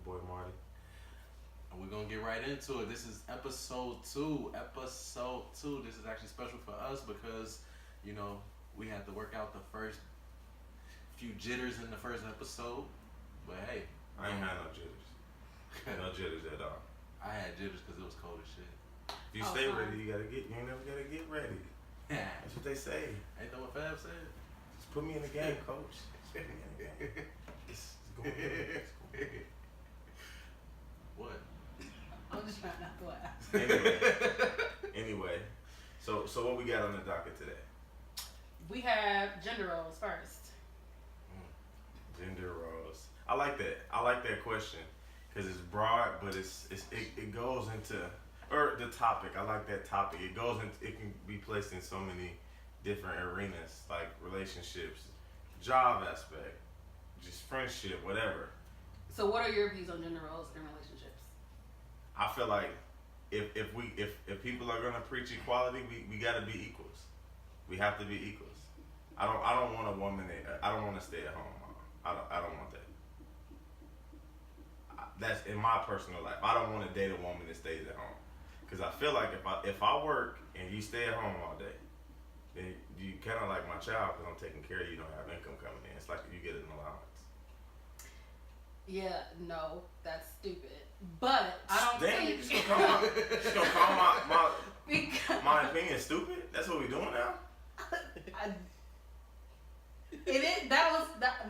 boy Marty. And we're gonna get right into it. This is episode 2. Episode 2. This is actually special for us because, you know, we had to work out the first few jitters in the first episode. But hey, I ain't had no jitters. No jitters at all. I had jitters because it was cold as shit. If you stay ready, you ain't never gotta get ready. That's what they say. Ain't that what Fab said? Just put me in the game, coach. Just put me in the game. It's going good. What? I'm just trying not to laugh. Anyway, so what we got on the docket today? We have gender roles first. Gender roles. I like that. I like that question because it's broad, but it goes into the topic. I like that topic. It goes into, it can be placed in so many different arenas, like relationships, job aspect, just friendship, whatever. So what are your views on gender roles in relationships? I feel like if people are gonna preach equality, we gotta be equals. We have to be equals. I don't want a woman I don't want to stay at home mom. I don't want that. That's in my personal life. I don't want to date a woman that stays at home. Because I feel like if I work and you stay at home all day, then you kind of like my child because I'm taking care of you. You don't have income coming in. It's like you get an allowance. Yeah, no, that's stupid. But I don't Damn, think... you just gonna call my opinion stupid? That's what we doing now?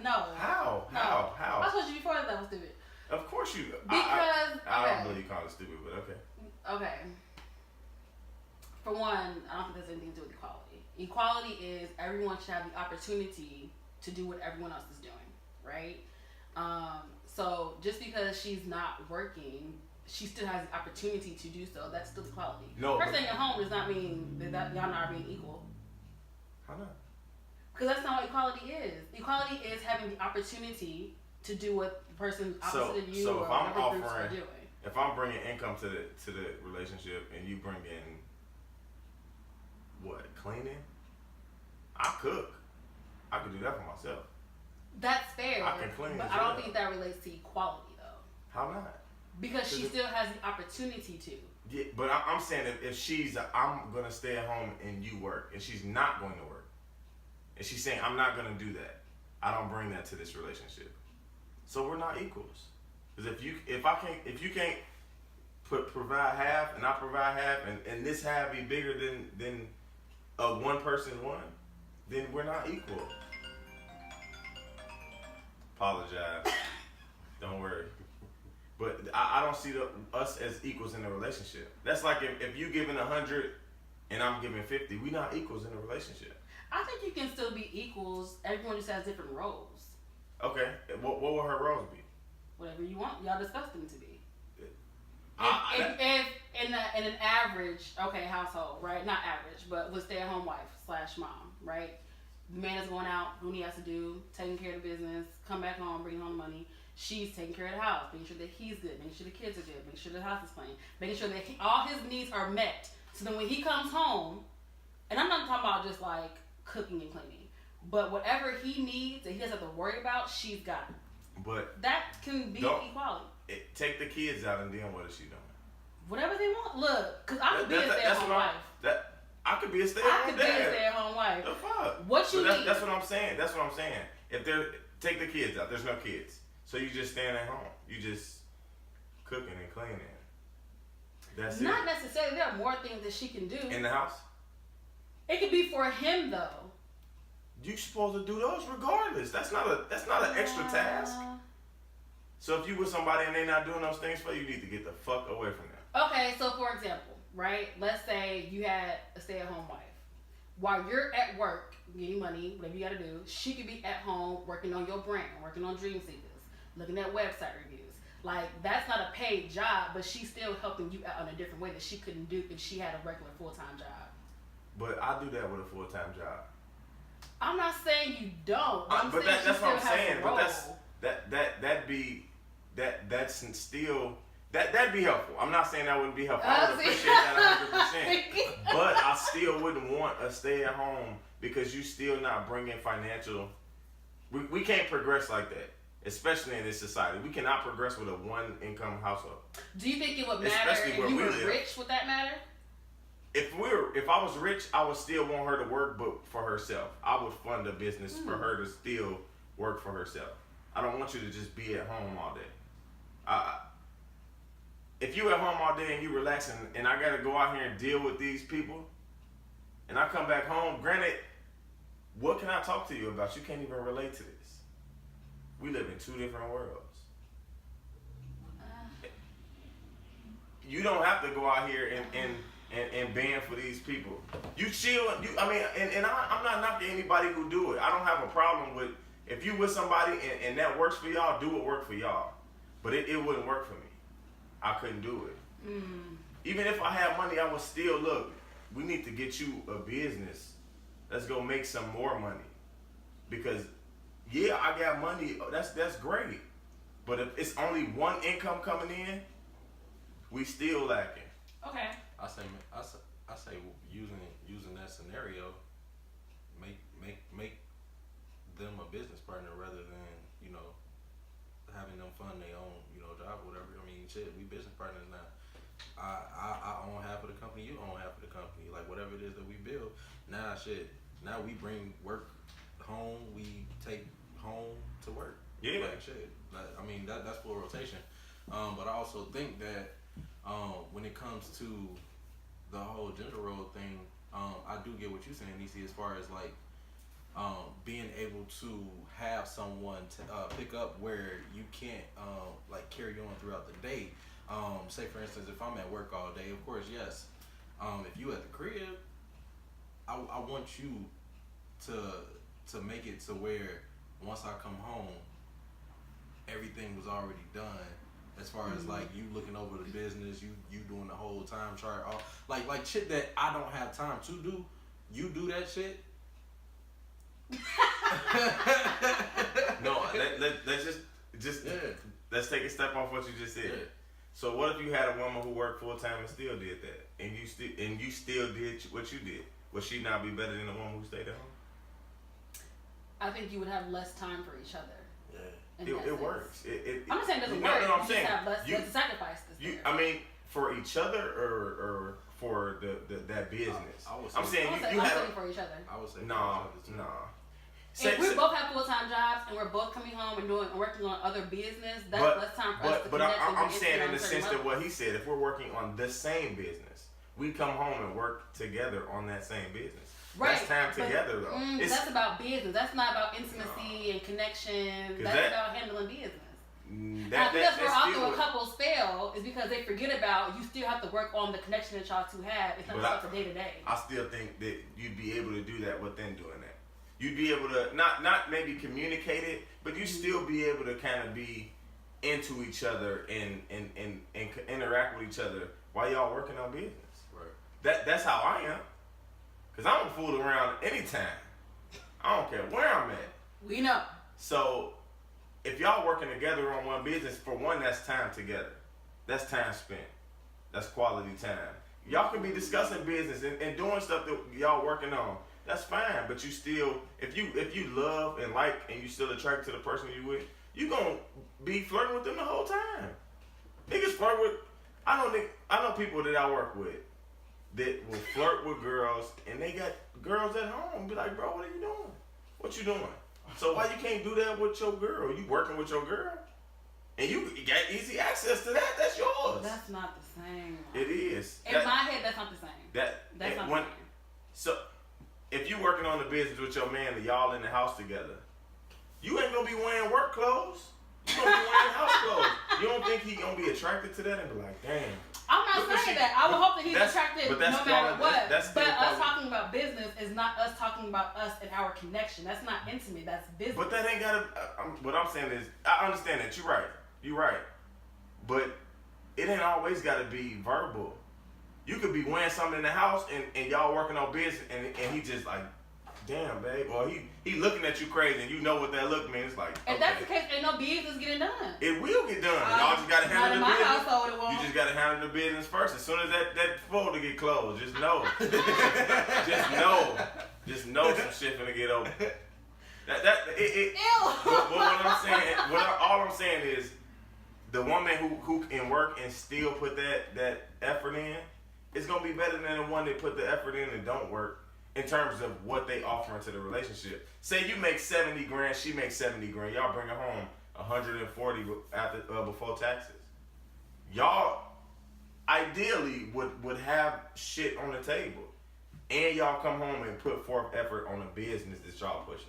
No. How? I told you before that was stupid. Of course you. Because I don't believe you call it stupid, but okay. Okay. For one, I don't think there's anything to do with equality. Equality is everyone should have the opportunity to do what everyone else is doing, right? So just because she's not working, she still has the opportunity to do so. That's still equality. No, her staying at home does not mean that y'all not being equal. How not? Because that's not what equality is. Equality is having the opportunity to do what the person opposite of you or other groups are doing. If I'm bringing income to the relationship and you bring in what, cleaning? I cook. I could do that for myself. That's fair. I can clean, but I don't think that relates to equality though. How not? Because she still has the opportunity to. Yeah, but I'm saying if she's I'm gonna stay at home and you work, and she's not going to work, and she's saying I'm not gonna do that, I don't bring that to this relationship. So we're not equals. Because if you can't provide half and I provide half and this half be bigger than a one person one, then we're not equal. Apologize. Don't worry. But I don't see us as equals in a relationship. That's like if you giving 100 and I'm giving 50, we not equals in a relationship. I think you can still be equals. Everyone just has different roles. Okay. What will her roles be? Whatever you want. Y'all discuss them to be. If in an average, household, right? Not average, but with stay-at-home wife / mom, right? The man is going out, doing what he has to do, taking care of the business, come back home, bringing home the money. She's taking care of the house, making sure that he's good, making sure the kids are good, making sure the house is clean, making sure that all his needs are met. So then when he comes home, and I'm not talking about just like cooking and cleaning, but whatever he needs that he doesn't have to worry about, she's got it. But that can be equality. Take the kids out and then what is she doing? Whatever they want. Look, because I could be a stay-at-home wife. I could be a stay-at-home dad. I could be a stay-at-home wife. The fuck? What you need? That's what I'm saying. That's what I'm saying. If take the kids out, there's no kids. So you just staying at home. You just cooking and cleaning. That's it. Not necessarily. There are more things that she can do. In the house? It could be for him though. You supposed to do those regardless. That's not an extra task. So if you with somebody and they not doing those things for you, you need to get the fuck away from them. Okay, so for example, right? Let's say you had a stay-at-home wife. While you're at work, getting money, whatever you gotta do, she could be at home working on your brand, working on Dream Seekers, looking at website reviews. Like, that's not a paid job, but she's still helping you out in a different way that she couldn't do if she had a regular full-time job. But I do that with a full-time job. I'm not saying you don't. But that's what I'm saying. But that'd be helpful. I'm not saying that wouldn't be helpful. I would appreciate that 100%. But I still wouldn't want a stay-at-home because you still not bringing financial. We can't progress like that. especially in this society. We cannot progress with a one-income household. Do you think it would matter Especially if where you we were live. rich? Would that matter? If I was rich, I would still want her to work, but for herself. I would fund a business for her to still work for herself. I don't want you to just be at home all day. If you at home all day and you relaxing, and I gotta go out here and deal with these people, and I come back home, granted, what can I talk to you about? You can't even relate to this. We live in two different worlds. You don't have to go out here and band for these people. You chill. I'm not knocking anybody who do it. I don't have a problem with if you with somebody and that works for y'all, do what work for y'all. But it wouldn't work for me. I couldn't do it. Even if I had money, I would still look. We need to get you a business. Let's go make some more money. Because yeah, I got money. That's great. But if it's only one income coming in, we still lacking. Okay. I say using that scenario, make them a business partner rather than having them fund their own job or whatever. I mean, shit, we business partners now. I own half of the company, you own half of the company. Like whatever it is that we build, now we bring work home, we take home to work. Yeah. Like shit. I mean that's full rotation. But I also think that when it comes to the whole gender role thing, I do get what you're saying, DC, as far as like being able to have someone to pick up where you can't like carry on throughout the day. Say for instance, if I'm at work all day, of course, yes. If you at the crib, I want you to make it to where once I come home, everything was already done. As far as like you looking over the business, you doing the whole time chart, all like shit that I don't have time to do. You do that shit. No, let's just Yeah. let's take a step off what you just said. Yeah. So what if you had a woman who worked full time and still did that, and you still did what you did? Would she not be better than a woman who stayed at home? I think you would have less time for each other. Yeah. It works. I'm not saying it doesn't no, work. No, you I'm just saying have less sacrifices. I mean, for each other or for that business. I would say, I'm saying you I'm have saying for each other. I would say no. If we both have full-time jobs and we're both coming home and working on other business, that's less time for us to connect. I'm saying in the sense that what he said, if we're working on the same business, we come home and work together on that same business. Right. That's time together though. That's about business. That's not about intimacy and connection. That's about handling business. I think that's where often couples fail is because they forget about you still have to work on the connection that y'all two have. It's not about the day to day. I still think that you'd be able to do that within doing that. You'd be able to not maybe communicate it, but you still be able to kind of be into each other and interact with each other while y'all working on business. Right. That's how I am. Cause I don't fool around anytime. I don't care where I'm at. We know. So if y'all working together on one business, for one, that's time together. That's time spent. That's quality time. Y'all can be discussing business and doing stuff that y'all working on. That's fine, but you still, if you love and like and you still attracted to the person you with, you gonna be flirting with them the whole time. Niggas flirt with. I know people that I work with that will flirt with girls and they got girls at home. Be like, bro, what are you doing? What you doing? So why you can't do that with your girl? You working with your girl, and you got easy access to that. That's yours. That's not the same. It is. In my head, that's not the same. That's not the same. So if you working on the business with your man and y'all in the house together, you ain't gonna be wearing work clothes. You gonna be wearing house clothes. You don't think he gonna be attracted to that and be like, damn. I'm not saying that. I would hope that he's attracted no matter what. But us talking about business is not us talking about us and our connection. That's not intimate. That's business. But that ain't gotta. What I'm saying is, I understand that you're right. You're right. But it ain't always gotta be verbal. You could be wearing something in the house and y'all working on business and he just like, damn, babe. Or he looking at you crazy and you know what that look means. It's like, if that's the case, ain't no business getting done. It will get done. Y'all just gotta handle the business. Household, it won't. You just gotta handle the business first. As soon as that folder get closed, just know. Just know some shit finna get open. What I'm saying, all I'm saying is, the woman who can work and still put that effort in, it's gonna be better than the one that put the effort in and don't work in terms of what they offer into the relationship. Say you make 70 grand, she makes 70 grand. Y'all bring her home 140 after before taxes. Y'all ideally would have shit on the table, and y'all come home and put forth effort on a business that y'all pushing.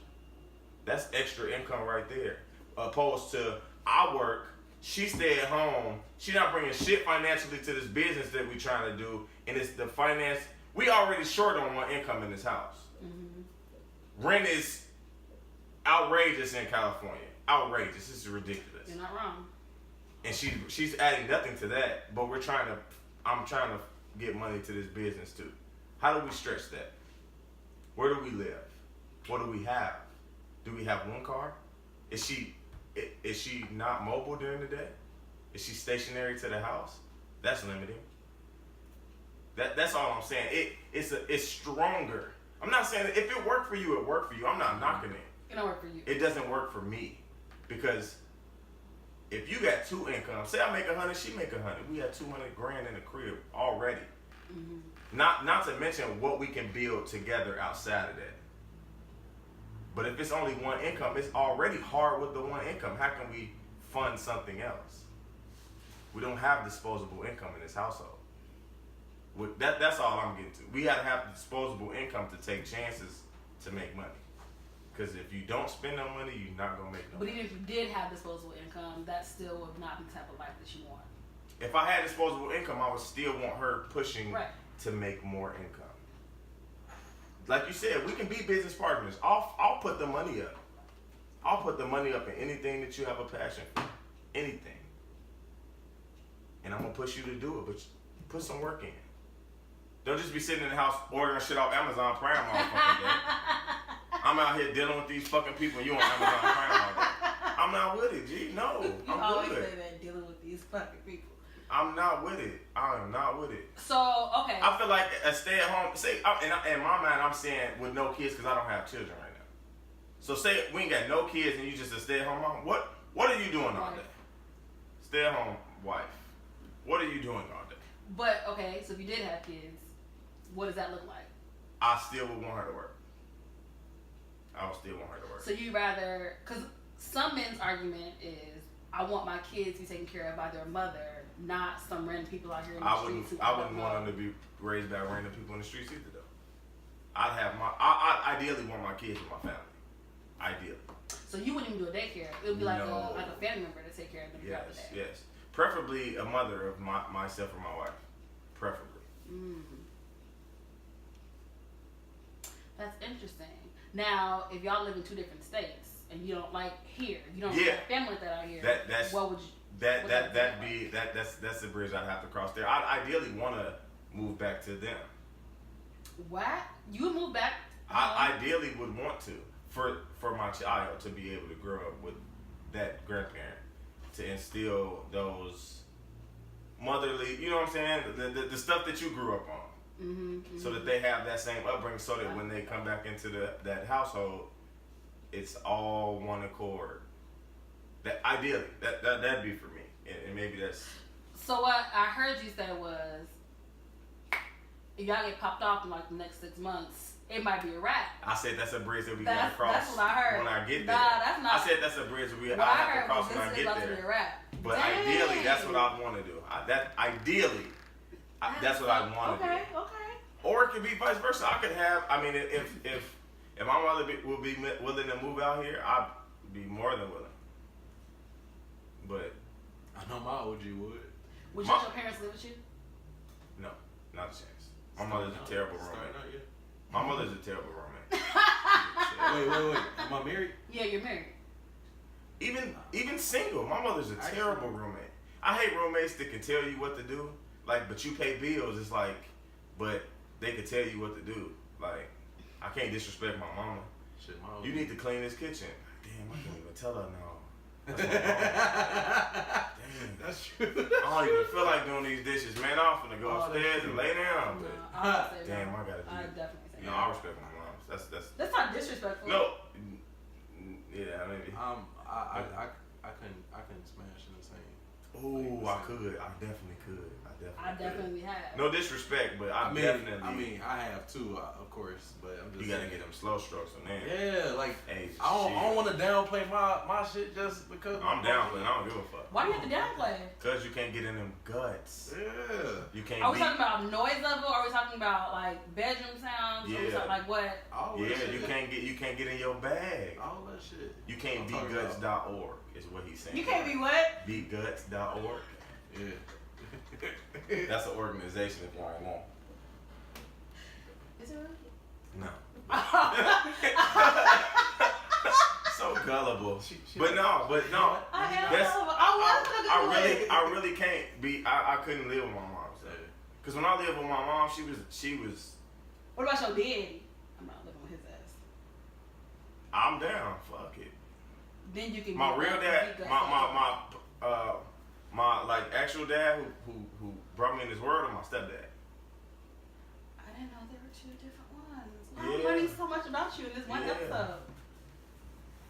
That's extra income right there. Opposed to I work, she stay at home. She not bringing shit financially to this business that we trying to do, and it's the finance. We already short on one income in this house. Mm-hmm. Rent is outrageous in California. Outrageous. This is ridiculous. You're not wrong. And she's adding nothing to that, but I'm trying to get money to this business too. How do we stretch that? Where do we live? What do we have? Do we have one car? Is she not mobile during the day? Is she stationary to the house? That's limiting. That's all I'm saying. It's stronger. I'm not saying that if it worked for you, it worked for you. I'm not knocking it. It don't work for you. It doesn't work for me, because if you got two incomes, say I make 100, she make 100. We have 200 grand in the crib already. Mm-hmm. Not to mention what we can build together outside of that. But if it's only one income, it's already hard with the one income. How can we fund something else? We don't have disposable income in this household. That's all I'm getting to. We gotta have disposable income to take chances to make money. Because if you don't spend no money, you're not gonna make no money. But even if you did have disposable income, that still would not be the type of life that you want. If I had disposable income, I would still want her pushing to make more income. Like you said, we can be business partners. I'll put the money up. I'll put the money up in anything that you have a passion for. Anything. And I'm gonna push you to do it, but put some work in. Don't just be sitting in the house ordering shit off Amazon Prime all fucking day. I'm out here dealing with these fucking people and you on Amazon Prime all day. I'm not with it, G. No. You always say that, dealing with these fucking people. I'm not with it. I am not with it. So, okay. I feel like a stay-at-home, in my mind, I'm saying with no kids because I don't have children right now. So say we ain't got no kids and you just a stay-at-home mom. What are you doing all day? Stay-at-home wife. What are you doing all day? But, okay, so if you did have kids, what does that look like? I still would want her to work. I would still want her to work. So you rather, because some men's argument is, I want my kids to be taken care of by their mother, not some random people out here in the streets. I wouldn't want them to be raised by random people in the streets either, though. I ideally want my kids with my family. Ideally. So you wouldn't even do a daycare. It would be like a family member to take care of them throughout the day. Yes. Preferably a mother of myself or my wife. Preferably. That's interesting. Now, if y'all live in two different states and you don't like here, you don't have family like that out here. What would you? That's the bridge I'd have to cross there. I ideally want to move back to them. What? You would move back? I ideally would want to for my child to be able to grow up with that grandparent, to instill those motherly, you know what I'm saying, the stuff that you grew up on. So that they have that same upbringing, so that when they come back into that household, it's all one accord. That ideally, that'd be for me, and maybe that's. So what I heard you say was, if y'all get popped off in like the next 6 months, it might be a wrap. I said that's a bridge that we gotta cross. That's what I heard. When I get there. Nah, that's not. I said that's a bridge I have to cross when I get there. To be a wrap. But ideally, that's what I want to do. That's what I want to do. Okay. Or it could be vice versa. I could have. I mean, if my mother would be willing to move out here, I'd be more than willing. But I know my OG would. Would your parents live with you? No, not a chance. My mother's a terrible roommate. My mother's a terrible roommate. Wait. Am I married? Yeah, you're married. Even single, my mother's a terrible roommate. I hate roommates that can tell you what to do. Like, but you pay bills. It's like, but they could tell you what to do. Like, I can't disrespect my mama. Shit, you need to clean this kitchen. Damn, I can't even tell her no. That's my mama. Damn. That's true. I don't even feel like doing these dishes, man. I'm finna go upstairs and lay down. But damn, I gotta do I it. definitely say I respect my moms. That's not disrespectful. No, Yeah, maybe. I couldn't smash in the same. Ooh, I could. I definitely could. I definitely have. No disrespect, but I definitely. I have too, of course, but I'm just. You gotta saying. get them slow strokes on there. Yeah, like Hey, I don't want to downplay my shit just because. I'm downplaying. I don't give a fuck. Why do you have to downplay? Cause you can't get in them guts. Yeah. You can't. Are we talking about noise level? Or are we talking about like bedroom sounds? Yeah. Or are we talking, like what? All that Yeah, shit. you can't get in your bag. All that shit. You can't I'm be talking guts.org is what he's saying. You can't be what? Beguts.org. Yeah. That's an organization if y'all ain't know. Is it really? No. So gullible. But no. I am That's- gullible. I I really can't be. I couldn't live with my mom. So. Cause when I lived with my mom, she was. What about your daddy? I'm not living with his ass. I'm down. Fuck it. Then you can. My be real like, dad, be my like actual dad who brought me in this world, or my stepdad. I didn't know there were two different ones. Wow, Yeah. I'm learning so much about you in this one Yeah. episode.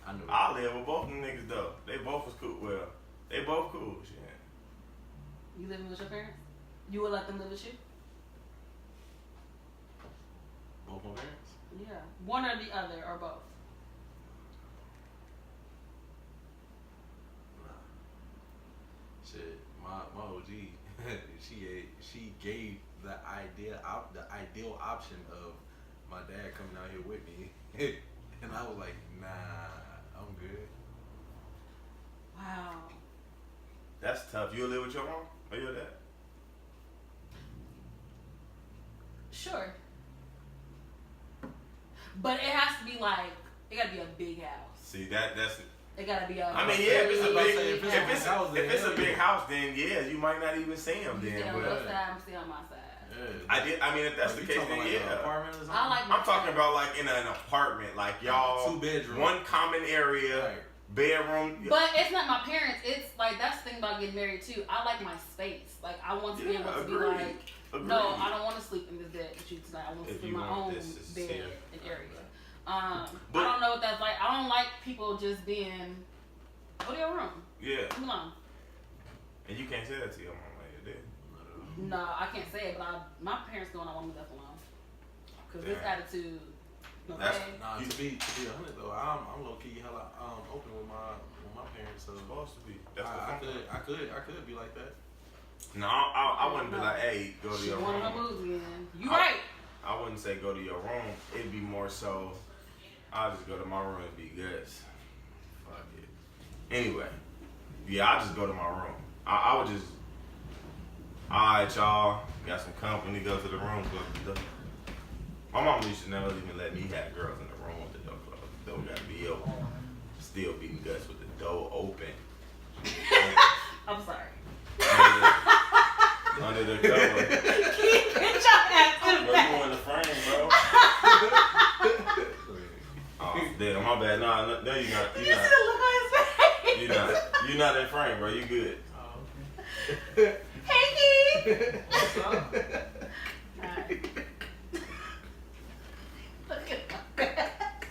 I know. I live with both them niggas though. They both was cool. Well, they both cool. Shit. You living with your parents? You would let them live with you? Both my parents. Yeah. One or the other, or both? Shit, my OG, she gave the ideal option of my dad coming out here with me, and I was like, nah, I'm good. Wow. That's tough. You live with your mom or your dad? Sure. But it has to be like, it gotta be a big house. See that's. It gotta be a. I mean, yeah, if it's a I'm about to big, say, if it's a big house, then yeah, you might not even see him You then. stay on But your side, I'm still on my side. Yeah. I mean, if that's the You case, talking then like an yeah. apartment or something? I like my I'm talking about like in an apartment, like y'all, 2 bedroom, one common area, Right. bedroom. But it's not my parents. It's like that's the thing about getting married too. I like my space. Like I want to be able to be agreed. like, Agreed. no, I don't want to sleep in this bed with you tonight. I want to If sleep you in my want own this, it's bed here. and area. But- I don't know what that's like. I don't like people just being, go to your room. Yeah, Come on. and you can't say that to your mom like you did. No, I can't say it, but my parents don't want me left alone. Cause this Damn. attitude, no That's- way. Nah, to be 100 though, I'm low key hella open with my parents. So Supposed to be. That's the I fun part. could be like that. No, I wouldn't be like, hey, go to She your one of her room. moves again. You I- right. I wouldn't say go to your room. It'd be more so, I'll just go to my room and be good. Fuck it. Anyway, yeah, I just go to my room. I would just, alright, y'all, got some company, go to the room. My mom used to never even let me have girls in the room with the door closed. The door gotta be open. Still beating guts with the door open. I'm sorry. Under the cover. Get your ass to the Bro, back. you in the frame, bro. Oh, damn, my bad. No, you're not. You You're see not. the look on his face? You're not. You're not in frame, bro. You good. Hey, Keith. Alright. Look at my back.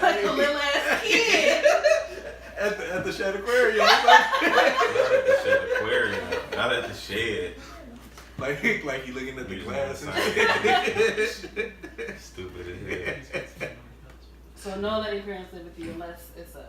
Like a little ass kid. At the Shed Aquarium. Not at the shed aquarium. Not at the shed. like he looking at the You glass just and shit. Stupid as hell. So no letting parents live with you unless it's a.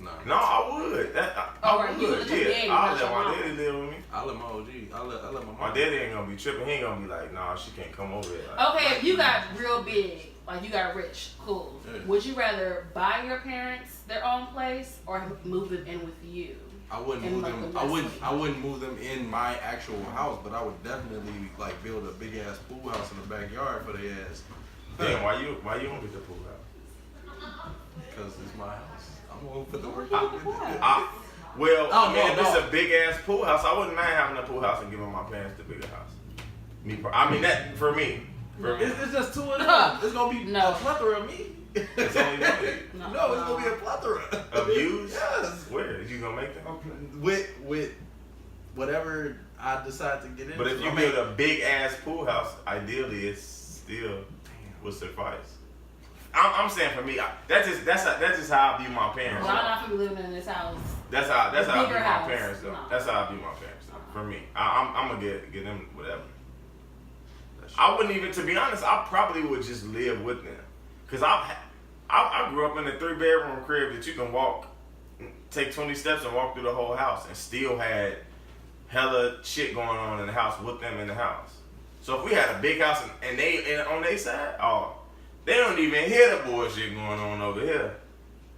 Nah. No, I would. I right, you would. let your daddy, Yeah, I'll not let your my mom. daddy live with me. I let my OG. I let my mom. My daddy ain't gonna be tripping. He ain't gonna be like, nah, she can't come over here. Like, Okay, if you got real big, like you got rich, cool. Yeah. Would you rather buy your parents their own place or move them in with you? I wouldn't And move like them. the West I wouldn't move them in my actual house, but I would definitely like build a big ass pool house in the backyard for their ass. damn, why you don't get the pool house? Because it's my house. I'm gonna put the work Why? in. If no. it's a big ass pool house, I wouldn't mind having a pool house and giving my parents the bigger house. I mean that for me. For me. It's just 2 of them. It's gonna be No. a plethora of me. It's only one. No, it's gonna be a plethora Of views? Yes. Where? You gonna make them? With whatever I decide to get into. But if you I build mean, a big ass pool house, ideally it still would suffice. I'm saying for me, that's just how I view my parents. Well, I'm not gonna be living in this house. That's how I view bigger my house. parents though. No. That's how I view my parents though. For me, I'm gonna get them whatever. That's I wouldn't even, to be honest, I probably would just live with them, cause I grew up in a 3-bedroom crib that you can take 20 steps and walk through the whole house, and still had hella shit going on in the house with them in the house. So if we had a big house and they on their side, they don't even hear the bullshit going on over here.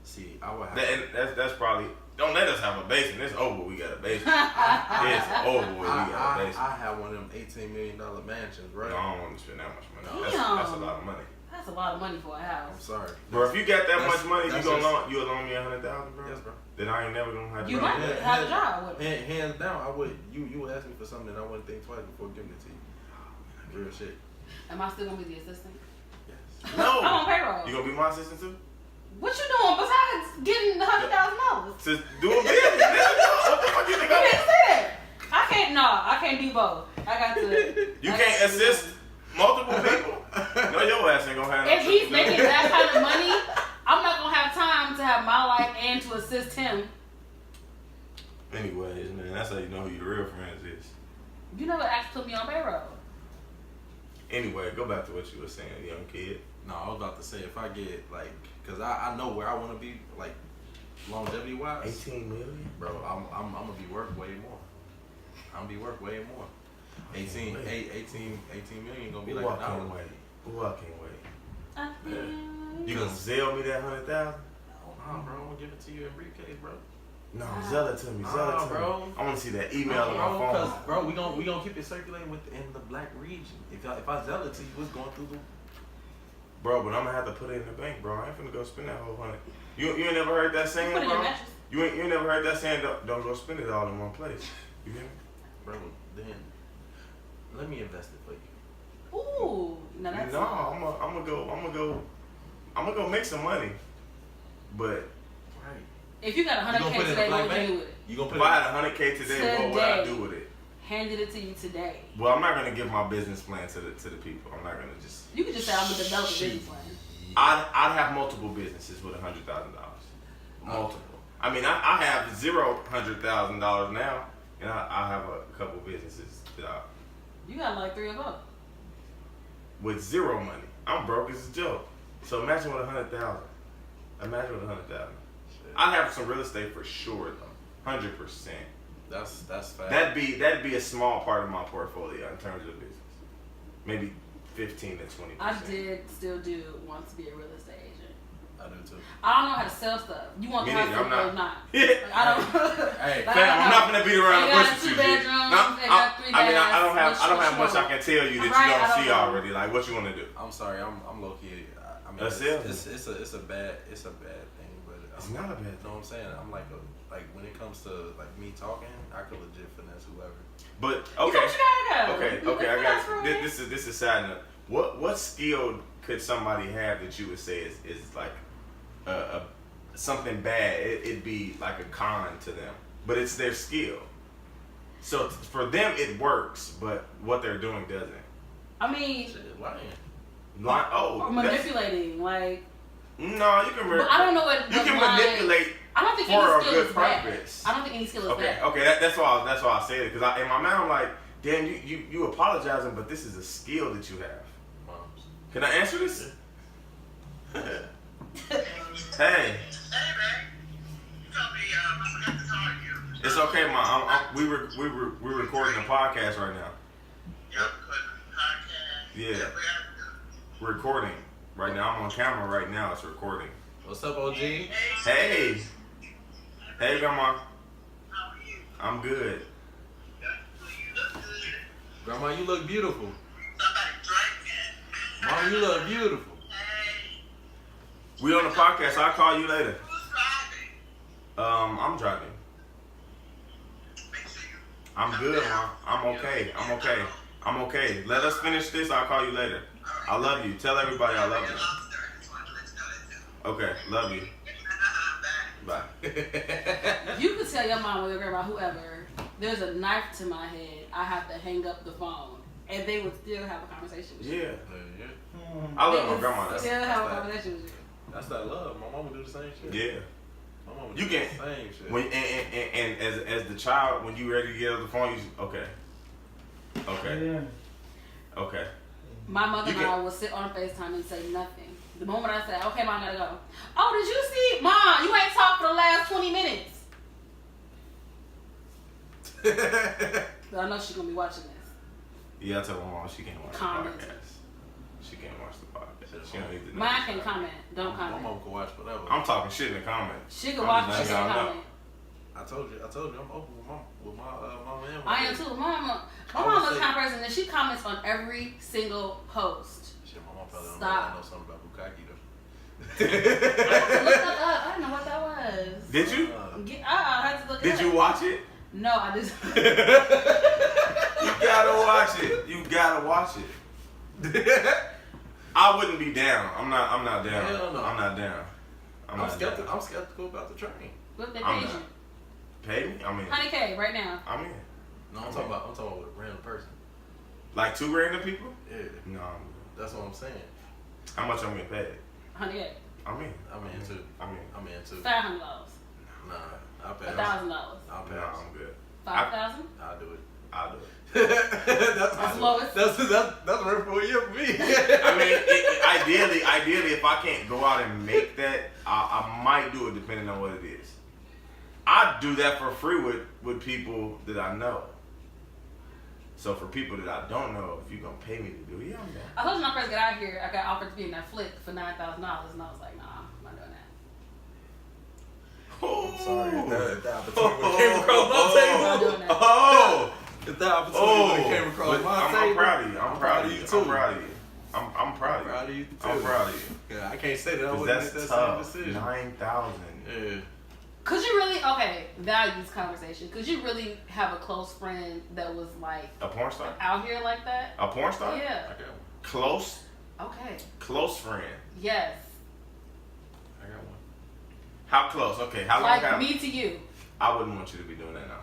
See, I would have. That's probably, don't let us have a basement. It's over. We got a basement. It's over. We got a basement. I have one of them $18 million mansions, right? No, I don't want to spend that much money. Damn. That's a lot of money. That's a lot of money for a I'm house. sorry. Bro, if you got that much money, that's you'll loan me $100,000, bro. Yes, bro. Then I ain't never gonna have to. You might have a job with it. Hands down, I would. You would ask me for something, and I wouldn't think twice before giving it to you. Real shit. Am I still gonna be the assistant? Yes. No. I'm on payroll. You gonna be my assistant too? What you doing besides getting $100,000? To do a business? What the fuck you think You I'm didn't say that. I can't do both. I got to. You can't assist multiple people? No, your ass ain't gonna have no If he's assistance. making that kind of money, I'm not gonna have time to have my life and to assist him. Anyways, man, that's how you know who your real friends is. You never asked to put me on payroll. Anyway, go back to what you were saying, young kid. No, I was about to say if I get cause I know where I want to be, longevity wise. 18 million? Bro, I'm gonna be worth way more. I'm gonna be worth way more. 18 million gonna be Ooh, like I $1. can't wait. Ooh, I can't wait. I feel You gonna sell me that 100,000? Nah, bro, I'm gonna give it to you in briefcase, bro. No, sell it to me. Sell it Nah, to bro. me. I want to see that email on my Bro, phone. cause bro, we gonna keep it circulating within the black region. If I sell it to you, it's going through the. Bro, but I'm gonna have to put it in the bank, bro. I ain't finna go spend that whole 100. You ain't never heard that saying, Put it in bro? your mattress. You ain't never heard that saying? Don't go spend it all in one place. You hear me? Bro, then let me invest it for you. Ooh, no, that's No, I'm gonna go make some money. But Right. If you got You gonna 100K put it in today, a what black would you do bank? with it? You gonna put if it? I had 100K today, what would I do with it? Handed it to you today. Well, I'm not gonna give my business plan to the people. I'm not gonna just. You could just say I'm gonna develop a business plan. I'd have multiple businesses with $100,000. Multiple. I mean, I have $100,000 now, and I have a couple businesses that You got like 3 of them. with zero money. I'm broke as a joke. So imagine with 100,000. Imagine with 100,000. I'd have some real estate for sure though, 100%. That's fast. That'd be a small part of my portfolio in terms of business. Maybe 15 to 20%. I did still do want to be a real estate agent. I do too. I don't know how to sell stuff. You want Me the house neither, I'm or not. not? Yeah. Like, I don't. Hey, like, Fam, I I'm not gonna beat around the They bush got with 2 you, G. bedrooms, No, they got 3 I mean, I don't baths. have much I What can tell you that Right, you I don't don't see know. already. Like, what you want to do? I'm sorry. I'm low key. I mean, That's it. it's a bad thing, but It's not a bad You know what I'm saying? I'm like when it comes to like me talking, I could legit finesse whoever. But You okay, got what you gotta go. okay, You okay. I look got for it. this is a side note. What skill could somebody have that you would say is like a something bad? It'd be like a con to them, but it's their skill. So for them it works, but what they're doing doesn't. I mean, Shit, lying. Like, or that's- manipulating. Like, no, you can. but I don't know what. You what can line- manipulate. I don't think for a any skill good is bad. purpose. I don't think any skill is Okay, bad. okay, that's why I said it, because in my mind I'm like, damn, you apologizing, but this is a skill that you have. Moms. Can I answer this? Hey, Hey, man. You told me I forgot to call you. it's okay, Mom. We're recording a podcast right now. Yeah, podcast. Yeah. We have to do. We're recording right now. I'm on camera right now. It's recording. What's up, OG? Hey, hey, Grandma. How are you? I'm good. You look good. Grandma, you look beautiful. Somebody drinking. Mom, you look beautiful. Hey, We on the podcast. I'll call you later. who's driving? I'm driving. Make sure you. I'm good, Mom. I'm okay. I'm okay. Let us finish this. I'll call you later. I love you. Tell everybody I love you. Just wanted to let you know that too. Okay, love you. Bye. Bye. You could tell your mom or your grandma, whoever, there's a knife to my head. I have to hang up the phone and they would still have a conversation with you. Yeah. Yeah. I love They my would grandma. That's still have a conversation with you. That's that love. My mama do the same shit. yeah. My mama You do can the same shit. when and as the child, when you ready to get off the phone, you just, okay. Okay. My mother You and I can- would sit on FaceTime and say nothing. The moment I said, okay, Mom, I gotta go. Oh, did you see? Mom, you ain't talked for the last 20 minutes. But I know she's gonna be watching this. Yeah, I tell my mom she can't watch Comment. the podcast. She can't watch the podcast. She don't need to know. Mine can comment. Don't My comment. mama can watch whatever. I'm talking shit in the comments. She can I'm watch, just she letting can y'all know. comment. I told you, I'm open with my mama and my I am baby. too. My I would mama's the say- kind of person that she comments on every single post. Shit, my mama probably don't Stop. know something about Bukaki though. I had to look that up. I didn't know what that was. Did you? I had to look it Did up. you watch it? No, I just. You gotta watch it. You gotta watch it. I wouldn't be down. I'm not down. Hell no. I'm not down. I'm not skeptical. down. I'm skeptical about the train. What they I'm paid not. you? Pay me? I mean, 100K right now. I'm in. No, I'm talking about with a random person. Like 2 random people? Yeah, No. that's what I'm saying. How much I'm getting paid? 100K. I'm in. I'm in too. I'm in. I'm in too. $500. Nah, I'll pass. $1,000. I'll No, pass. I'm good. 5,000. I'll do it. I'll do it. That's lowest. That's worth for a year for me. I mean, ideally, if I can't go out and make that, I might do it depending on what it is. I do that for free with people that I know. So for people that I don't know, if you're gonna pay me to do it, yeah, I'm down. I told you when I first got out here, I got offered to be in that flick for $9,000, and I was like, nah, I'm not doing that. Oh, sorry, if that opportunity came across my I'm table. not doing that. Oh, If that opportunity came across but my I'm table, proud of you. I'm proud of you. too. I'm proud of you. I'm proud of you. proud of you too. I'm proud of you. Yeah, I can't say that I 'Cause wouldn't that's make that tough. same decision. 9,000. Yeah. Could you really, okay, values conversation. Could you really have a close friend that was like A porn star? out here like that? A porn star? Yeah. I got one. Okay. Close friend. Yes. I got one. How close? Okay, how long Like have me to you. I wouldn't want you to be doing that now.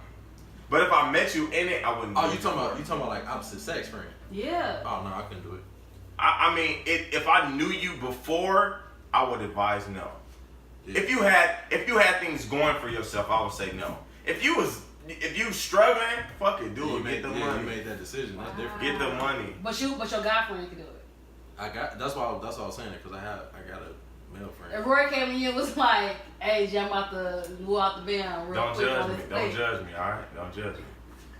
But if I met you in it, I wouldn't. Oh, do you it. talking about like opposite sex friend? Yeah. Oh no, I couldn't do it. I mean, if I knew you before, I would advise no. Yeah. If you had things going for yourself, I would say no. If you struggling, fuck it, do You it. made, Get the You money. made that decision. That's different. Get the money. But your guy friend could do it. That's why I was saying it because I got a male friend. If Roy came to you and was like, hey, Jay, I'm about to move out the van real Don't quick judge on me. this Don't thing. judge me. All right. Don't judge me.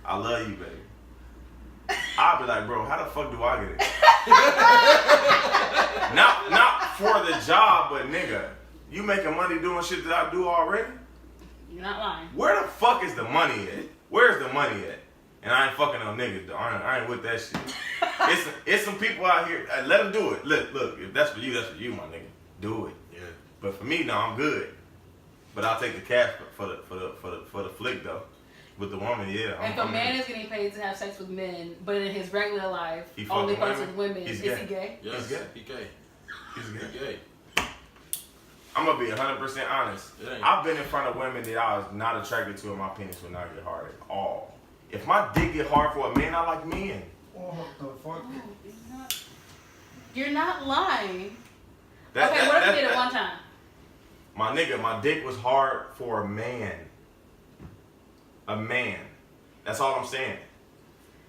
I love you, baby. I'll be like, bro, how the fuck do I get it? not for the job, but nigga, you making money doing shit that I do already? You're not lying. Where the fuck is the money at? Where's the money at? And I ain't fucking no niggas though. I ain't with that shit. It's some people out here. Let them do it. Look. If that's for you, that's for you, my nigga. Do it. Yeah. But for me, no, I'm good. But I'll take the cash for the flick though. With the woman, yeah. If a man is getting paid to have sex with men, but in his regular life He only fucking fucks with women, He's is gay. he gay? Yes. He's gay. He gay. He's He good. gay. I'm gonna be 100% honest. It ain't. I've been in front of women that I was not attracted to, and my penis would not get hard at all. If my dick get hard for a man, I like men. What the fuck? You're not lying. That- okay, that- what if that- you did it that- one time? My nigga, my dick was hard for a man. A man. That's all I'm saying.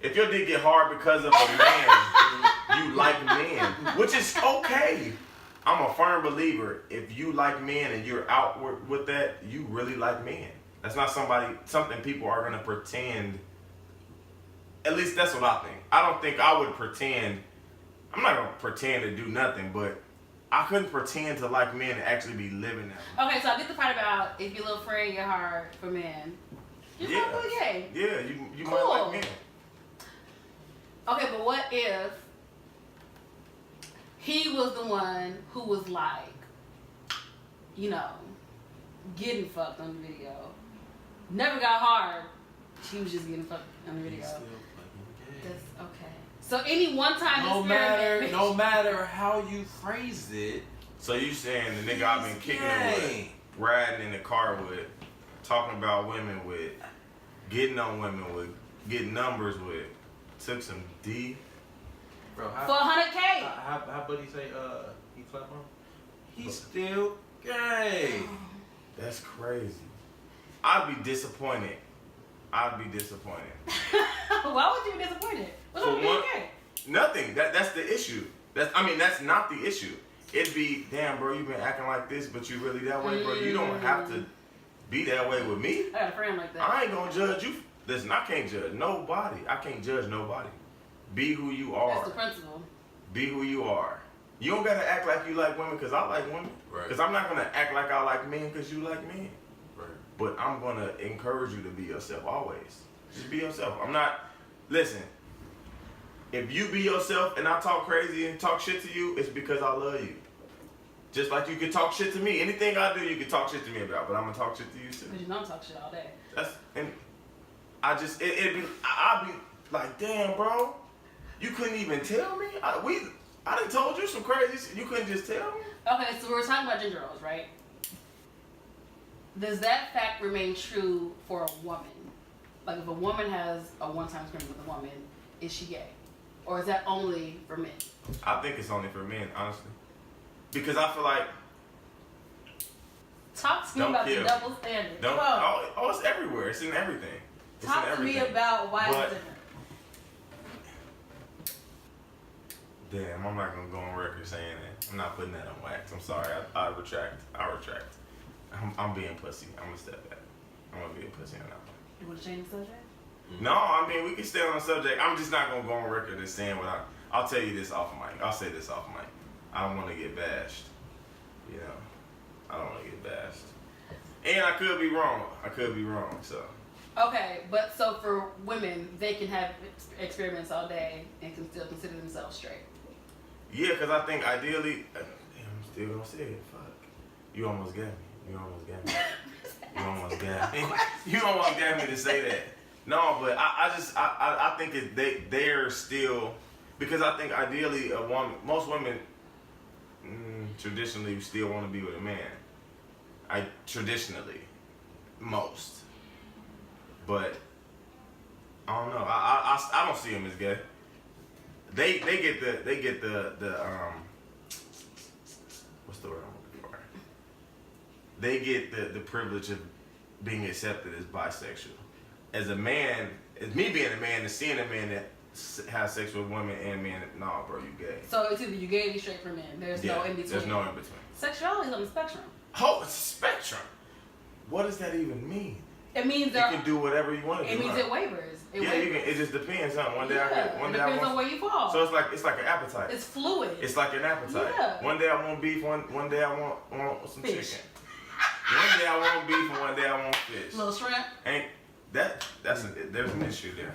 If your dick get hard because of a man, you like men, which is okay. I'm a firm believer. If you like men and you're out with that, you really like men. That's not something people are gonna pretend. At least that's what I think. I don't think I would pretend. I'm not gonna pretend to do nothing, but I couldn't pretend to like men and actually be living that. Okay, so I get the part about if your little friend get hard for men. You're Yeah. probably gay. Yeah, you might Cool. like men. Okay, but what if he was the one who was like, you know, getting fucked on the video? Never got hard. She was just getting fucked on the video. He's still fucking gay. That's okay. So any one time No experiment. matter how you phrase it, So you saying the nigga I've been kicking it with, gay. riding in the car with, talking about women with, getting on women with, getting numbers with, took some deep Bro, for 100K. How buddy say he clap on? He's still gay. That's crazy. I'd be disappointed. Why would you be disappointed? What's For wrong with being one- gay? Nothing. That's the issue. That's not the issue. It'd be, damn, bro, you been acting like this, but you really that way, bro. You don't have to be that way with me. I got a friend like that. I ain't gonna judge you. Listen, I can't judge nobody. I can't judge nobody. Be who you are. That's the principle. Be who you are. You don't gotta act like you like women because I like women. Right. Because I'm not gonna act like I like men because you like men. Right. But I'm gonna encourage you to be yourself always. Just be yourself. I'm not. Listen. If you be yourself and I talk crazy and talk shit to you, it's because I love you. Just like you can talk shit to me. Anything I do, you can talk shit to me about. But I'm gonna talk shit to you too. Because you don't talk shit all day. And I just I'd be like, damn, bro, you couldn't even tell me. I done told you some crazy shit. You couldn't just tell me. Okay, so we're talking about gender roles, right? Does that fact remain true for a woman? Like if a woman has a one-time experience with a woman, is she gay? Or is that only for men? I think it's only for men, honestly, because I feel like Talk to me Don't about kill. the double standard. don't. Come on. Oh, it's everywhere. It's in everything. It's Talk in to me everything. about why But- it's different. Damn, I'm not gonna go on record saying that. I'm not putting that on wax. I'm sorry. I retract. I'm being pussy. I'm gonna step back. I'm gonna be a pussy on that one. You want to change the subject? No, I mean we can stay on the subject. I'm just not gonna go on record and saying what I'll tell you this off mic. I'll say this off mic. I don't want to get bashed. You know, I don't want to get bashed. And I could be wrong. So Okay, but so for women, they can have experiments all day and can still consider themselves straight. yeah, because I think ideally, damn, I'm still gonna say it. Fuck, you almost got me. You almost got me to say that. No, but I think they're still, because I think ideally most women traditionally still want to be with a man. Traditionally, most, but I don't know. I don't see them as gay. They get the what's the word I'm looking for? They get the privilege of being accepted as bisexual. As a man, as me being a man and seeing a man that has sex with women and men, nah, bro, you gay. So it's either you gay or you straight for men. There's no in between. There's no in between. Sexuality is on the spectrum. Oh, it's a spectrum. What does that even mean? It means You that can do whatever you want to do. it means huh? it wavers. It Yeah, wavers. you can. It just depends. Huh? One day I it depends on where you fall. So it's like an appetite. It's fluid. It's like an appetite. Yeah. One day I want beef. One day I want some Fish. chicken. One day I want beef and one day I want fish. Little shrimp. Ain't there's an issue there.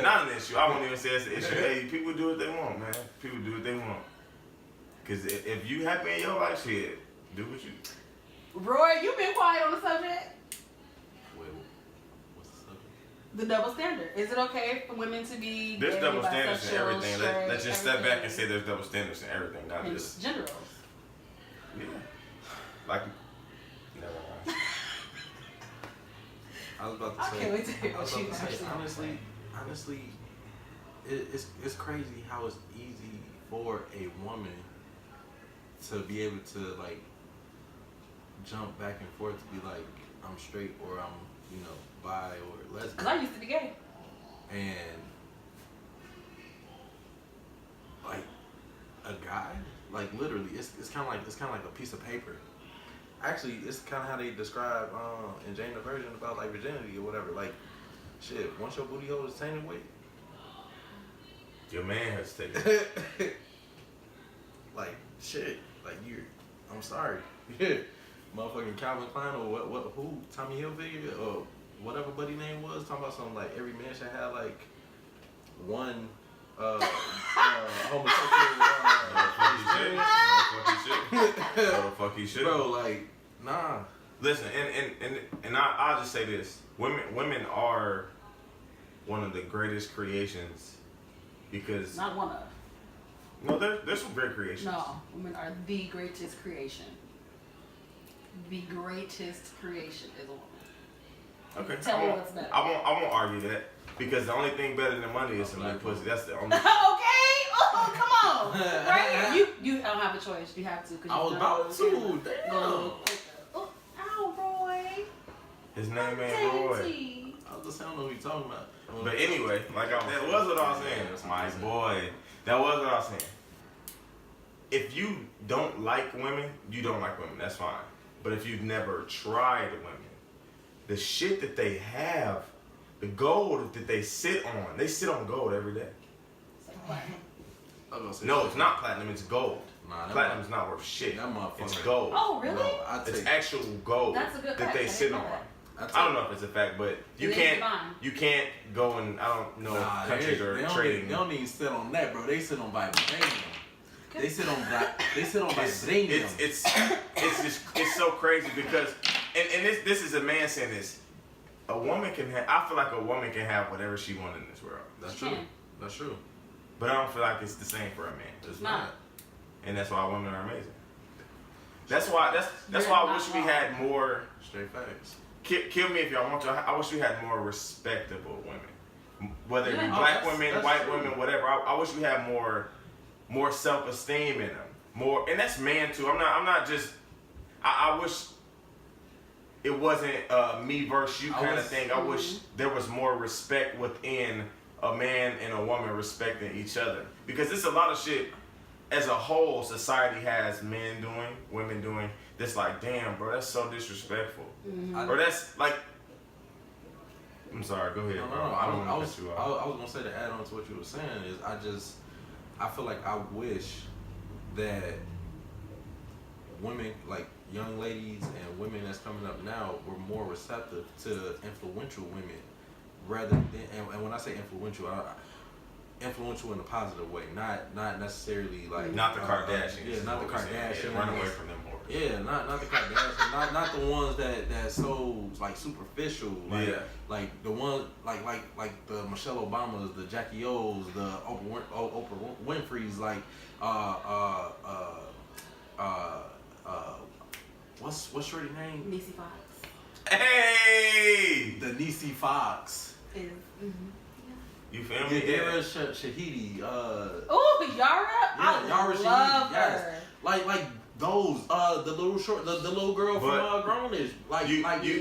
Not an issue. I won't even say it's an issue. Hey, people do what they want, man. People do what they want. Cause if you happy in your life, shit, do what you. Roy, you been quiet on the subject. Wait, what's the subject? The double standard. Is it okay for women to be There's gay, double standards in bisexual, everything. straight, Let's just step back and everything? say there's double standards in everything, not And just gender roles. yeah. Like, never mind. I was about to I say. can't wait to hear I was what about you to say. actually Honestly, it's crazy how it's easy for a woman to be able to like jump back and forth to be like I'm straight or I'm bi or lesbian. Because I used to be gay. And like a guy, like literally, it's kind of like a piece of paper. Actually, it's kind of how they describe in Jane the Virgin about like virginity or whatever. Like, shit, once your booty hole is tainted with, Your man has taken it. like shit, like I'm sorry, motherfucking Calvin Klein or who Tommy Hilfiger or whatever buddy name was talking about something like every man should have like one homosexual Fuck he should. bro, like nah. Listen, and I'll just say this: women are one of the greatest creations because Not one of. no, there's some great creations. No, women are the greatest creation. The greatest creation is a woman. Okay. Tell I me won't- what's better. I won't argue that because the only thing better than money is some good pussy. That's the only. Okay. Oh, come on. Right? You don't have a choice. You have to. Cause I was about to. Damn. Oh, ow, Roy. His name ain't Roy. Dainty. I was just saying, I don't know what you're talking about. But anyway, that was what I was saying. My boy. That was what I was saying. If you don't like women, you don't like women. That's fine. But if you've never tried women, the shit that they have, the gold that they sit on gold every day. No, it's not platinum, it's gold. Nah, Platinum's not worth shit. That motherfucker. It's gold. Oh, really? No, It's actual gold That's a good that fact. they I sit didn't on. know that. I don't know if it's a fact, but you It is can't divine. you can't go and I don't know if countries are trading. They don't even sit on that, bro. They sit on vibranium. They sit on vibranium. It's so crazy because and this is a man saying this. A woman can have. I feel like a woman can have whatever she wants in this world. That's She true. can. That's true. But I don't feel like it's the same for a man. It's not. And that's why women are amazing. That's why I wish we had more. Straight facts. Kill me if y'all want to. I wish we had more respectable women, whether it be Yeah. black that's women, white true. women, whatever. I wish we had more self-esteem in them. More, and that's man too. I'm not just. I wish it wasn't me versus you kind of thing. I wish there was more respect within a man and a woman respecting each other, because it's a lot of shit as a whole society has men doing, women doing. That's like, damn, bro, that's so disrespectful. Or that's like, I'm sorry, go ahead, No, bro. no, I don't I want to was cut you off. gonna say to add on to what you were saying is I feel like I wish that women, like young ladies and women that's coming up now, were more receptive to influential women rather than, and when I say influential, influential in a positive way, not necessarily like Not the Kardashians. Yeah, not the is what we're saying. Kardashians. Yeah, run away from them whores. Yeah, not the Kardashians, not the ones that so like superficial, like Yeah. like the one like the Michelle Obamas, the Jackie O's, the Oprah Winfrey's, like what's shorty name? Niecy Fox Hey, The Niecy Fox, is. you feel me? Yadira Shahidi, Oh, Yara! I Yara love Shahidi, her. yes. Like those, the little girl from But Grownish, like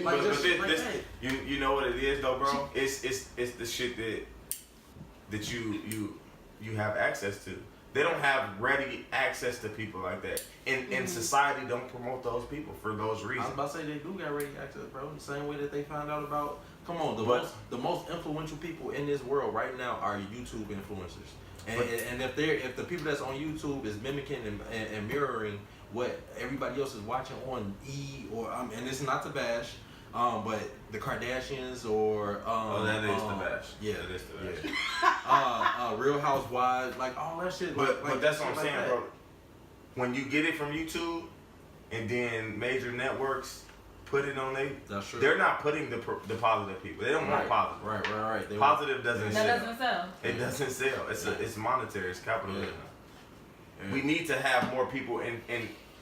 but just this, like this, that. you know what it is though, bro? It's the shit that you have access to. They don't have ready access to people like that, and society don't promote those people for those I was reasons. about to say they do got radio access, bro. The same way that they found out about. Come on, the most influential people in this world right now are YouTube influencers, and if the people that's on YouTube is mimicking and mirroring what everybody else is watching on or and it's not to bash, but the Kardashians or That is the best. Yeah, that is the best. Real Housewives, like all that shit. But that's what I'm shit saying, like bro. When you get it from YouTube, and then major networks put it on That's true. they're not putting the positive people. They don't want positive. Right. They Positive doesn't That sell. doesn't sell. It doesn't sell. It's monetary. It's capitalism. Yeah. We need to have more people in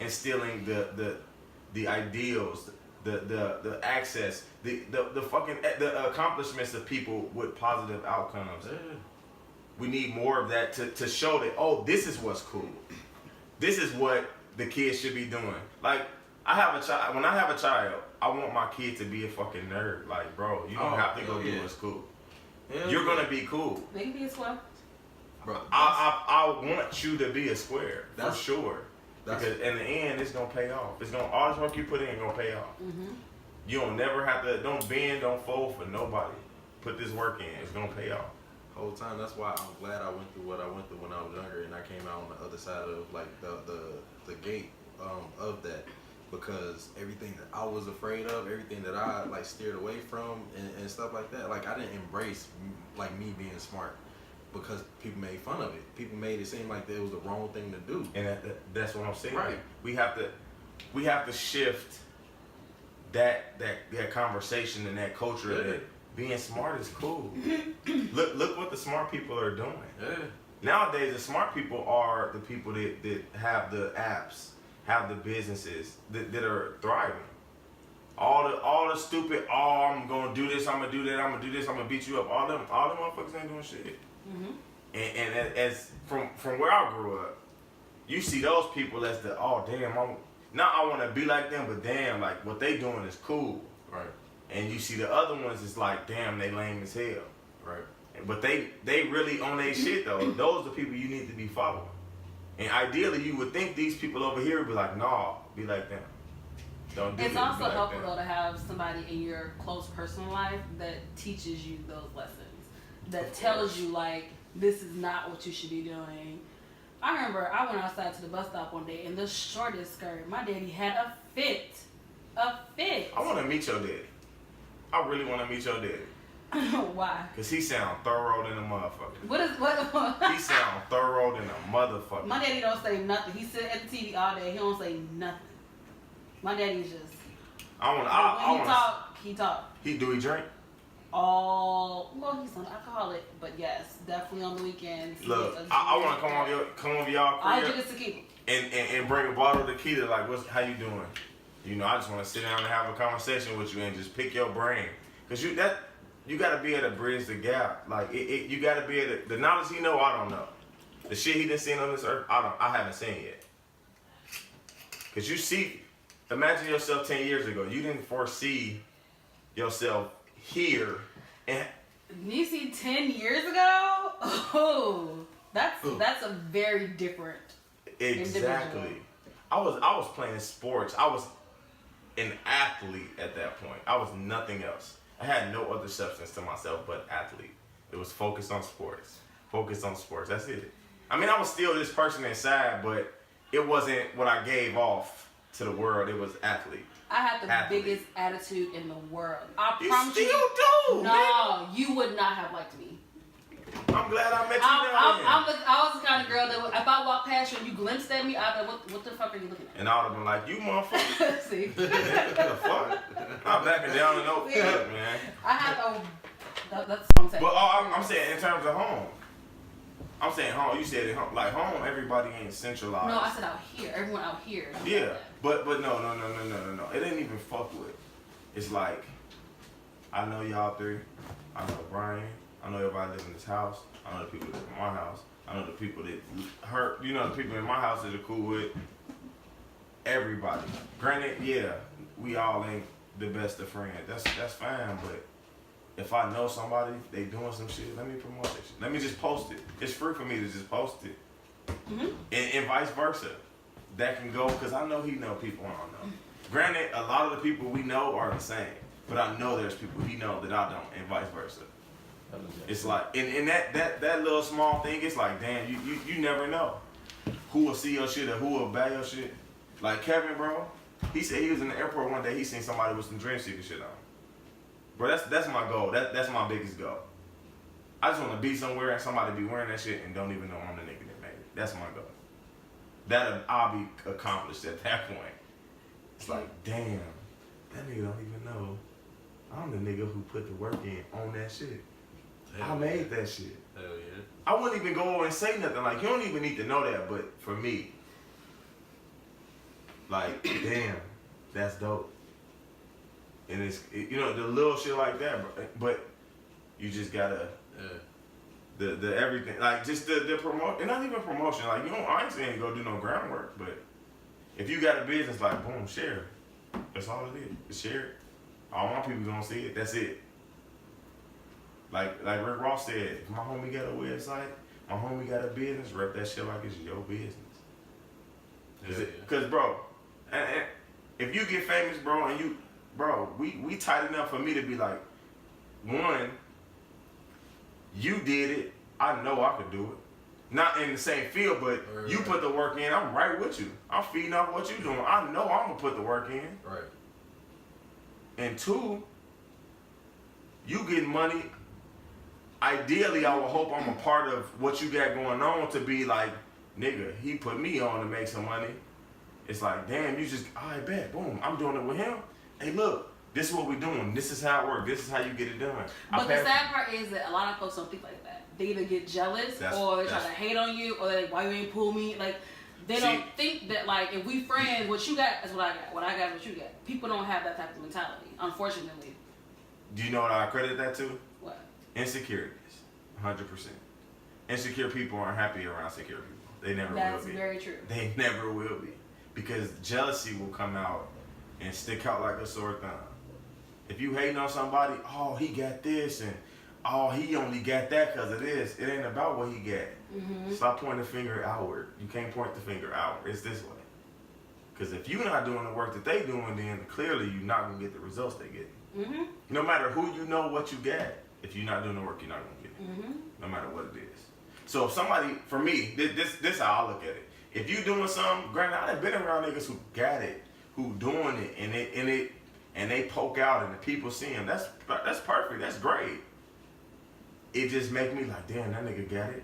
instilling the ideals, the access, the fucking the accomplishments of people with positive outcomes. Yeah. We need more of that to show that, oh, this is what's cool. This is what the kids should be doing. Like, I have a child. When I have a child, I want my kid to be a fucking nerd. Like, bro, you don't have to go do what's cool. Hell You're yeah. gonna be cool. They can be as well. Bro, I want you to be a square for That's- sure. Because in the end, it's gonna pay off. It's gonna all this work you put in gonna pay off. You don't never have to. Don't bend, don't fold for nobody. Put this work in. It's gonna pay off. whole time. That's why I'm glad I went through what I went through when I was younger, and I came out on the other side of like the gate of that, because everything that I was afraid of, everything that I like steered away from, and stuff like that. Like I didn't embrace like me being smart, because people made fun of it. People made it seem like it was the wrong thing to do. And that's what I'm saying. Right. We have to shift that conversation and that culture Yeah. that being smart is cool. Look what the smart people are doing. Yeah. Nowadays, the smart people are the people that have the apps, have the businesses that are thriving. All the stupid, I'm gonna do this, I'm gonna do that, I'm gonna do this, I'm gonna beat you up. All them motherfuckers ain't doing shit. And as from where I grew up, you see those people as the oh damn, I want to be like them, but damn, like what they doing is cool. Right. And you see the other ones, it's like damn, they lame as hell. Right. But they really on their shit though. Those are the people you need to be following. And ideally, you would think these people over here would be like, nah, be like them. Don't do It's this, also be like helpful them. though to have somebody in your close personal life that teaches you those lessons, that tells you like this is not what you should be doing. I remember I went outside to the bus stop one day in the shortest skirt. My daddy had a fit. I want to meet your daddy. I really want to meet your daddy. Why? Cause he sound thorough than a motherfucker. What? He sound thorough than a motherfucker. My daddy don't say nothing. He sit at the TV all day. He don't say nothing. My daddy's just. When he talk. He drink? Well, he's an alcoholic, but yes, definitely on the weekends. Look, I want to come over y'all All I crib drink is tequila. and bring a bottle of tequila. Like, how you doing? You know, I just want to sit down and have a conversation with you and just pick your brain. Cause you got to be able to bridge the gap. Like you got to be able to, the knowledge he know, I don't know. The shit he done seen on this earth, I haven't seen yet. Cause you see, imagine yourself 10 years ago. You didn't foresee yourself here. And You see, 10 years ago? Oh, that's a very different. exactly. Individual. I was playing sports. I was an athlete at that point. I was nothing else. I had no other substance to myself but athlete. It was focused on sports. Focused on sports. That's it. I mean, I was still this person inside, but it wasn't what I gave off to the world. It was athlete. I had the Athlete. biggest attitude in the world. I You promise still you. do. No, you would not have liked me. I'm glad I met you down here. I was the kind of girl that if I walked past you and you glimpsed at me, I'd be like, what the fuck are you looking at? And I would have been like, you motherfucker. See? What the fuck? I'm backing down and no fuck, man. I had that's what I'm saying. But I'm saying in terms of home. I'm saying home. You said it home. Like home, everybody ain't centralized. No, I said out here. Everyone out here. Yeah, but no. It ain't even fuck with. It's like, I know y'all three. I know Brian. I know everybody live in this house. I know the people that live in my house. I know the people that hurt. You know the people in my house that are cool with. Everybody. Granted, yeah, we all ain't the best of friends. That's fine, but if I know somebody, they doing some shit, let me promote that shit. Let me just post it. It's free for me to just post it. Mm-hmm. And vice versa. That can go, because I know he know people I don't know. Granted, a lot of the people we know are the same, but I know there's people he know that I don't, and vice versa. It's like, and that little small thing, it's like, damn, you never know who will see your shit or who will buy your shit. Like Kevin, bro, he said he was in the airport one day, he seen somebody with some Dream Seeker shit on. Bro, that's my goal. That's my biggest goal. I just want to be somewhere and somebody be wearing that shit and don't even know I'm the nigga that made it. That's my goal. I'll be accomplished at that point. It's like, damn, that nigga don't even know I'm the nigga who put the work in on that shit. I made that shit. Hell yeah. I wouldn't even go over and say nothing. Like, you don't even need to know that, but for me, like, damn, that's dope. And it's, you know, the little shit like that, but you just gotta, the everything, like, just the promotion, and not even promotion, like, you know, I ain't saying go do no groundwork, but if you got a business, like, boom, share. That's all it is. Just share it. All my people gonna see it. That's it. Like Rick Ross said, if my homie got a website, my homie got a business, rep that shit like it's your business. Cause bro, and if you get famous, bro, and you, bro, we tight enough for me to be like, one, you did it, I know I could do it. Not in the same field, but you put the work in, I'm right with you. I'm feeding off what you doing. I know I'm gonna put the work in. Right. And two, you getting money. Ideally, I would hope I'm a part of what you got going on to be like, nigga, he put me on to make some money. It's like, damn, you just, all right, bet, boom, I'm doing it with him. Hey, look, this is what we doing. This is how it works. This is how you get it done. But the sad part is that a lot of folks don't think like that. They either get jealous or they try to hate on you, or they're like, why you ain't pull me? Like, they don't think that, like, if we friends, what you got is what I got. What I got is what you got. People don't have that type of mentality, unfortunately. Do you know what I credit that to? What? Insecurities, 100%. insecure people aren't happy around secure people. They never That's will be. very true. They never will be. Because jealousy will come out and stick out like a sore thumb. If you hating on somebody, oh, he got this, and oh, he only got that because of this. It ain't about what he got. Mm-hmm. Stop pointing the finger outward. You can't point the finger outward. It's this way. Because if you're not doing the work that they doing, then clearly you're not going to get the results they get. Mm-hmm. No matter who you know what you got, if you're not doing the work, you're not going to get it. Mm-hmm. No matter what it is. So if somebody, for me, this how I look at it. If you doing something, granted, I done been around niggas who got it, who doing it, and they poke out and the people see them. That's perfect. That's great. It just make me like, damn, that nigga got it.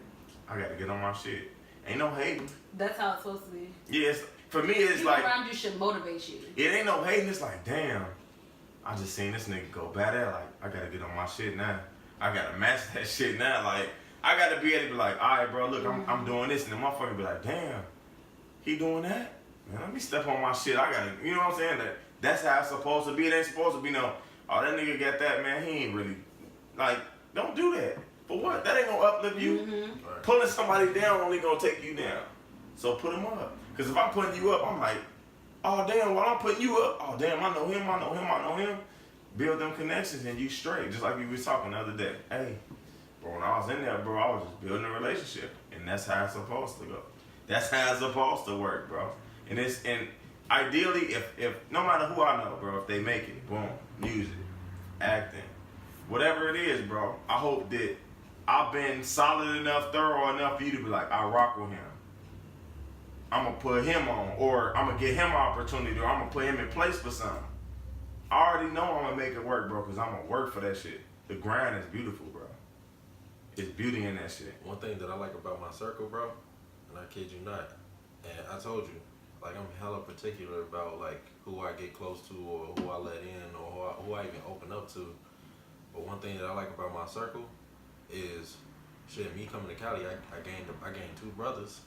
I got to get on my shit. Ain't no hating. That's how it's supposed to be. Yeah, for me, it's People like, around you should motivate you. it ain't no hating. It's like, damn, I just seen this nigga go bad at. Like, I got to get on my shit now. I got to match that shit now. Like, I got to be able to be like, all right, bro, look, I'm doing this. And the motherfucker be like, damn, he doing that? Man, let me step on my shit. I got to, you know what I'm saying? That's how it's supposed to be. It ain't supposed to be no, oh, that nigga got that, man. He ain't really, like, don't do that. For what? That ain't gonna uplift you. Mm-hmm. Pulling somebody down only gonna take you down. So put him up. Because if I'm putting you up, I'm like, oh, damn, while I'm putting you up, oh, damn, I know him. Build them connections and you straight. Just like we was talking the other day. Hey, bro, when I was in there, bro, I was just building a relationship. And that's how it's supposed to go. That's how it's supposed to work, bro. And ideally, if no matter who I know, bro, if they make it, boom, music, acting, whatever it is, bro, I hope that I've been solid enough, thorough enough for you to be like, I rock with him. I'm going to put him on, or I'm going to get him an opportunity, or I'm going to put him in place for something. I already know I'm going to make it work, bro, because I'm going to work for that shit. The grind is beautiful, bro. It's beauty in that shit. One thing that I like about my circle, bro, and I kid you not, and I told you, like, I'm hella particular about, like, who I get close to, or who I let in, or who I even open up to. But one thing that I like about my circle is, shit, me coming to Cali, I gained 2 brothers.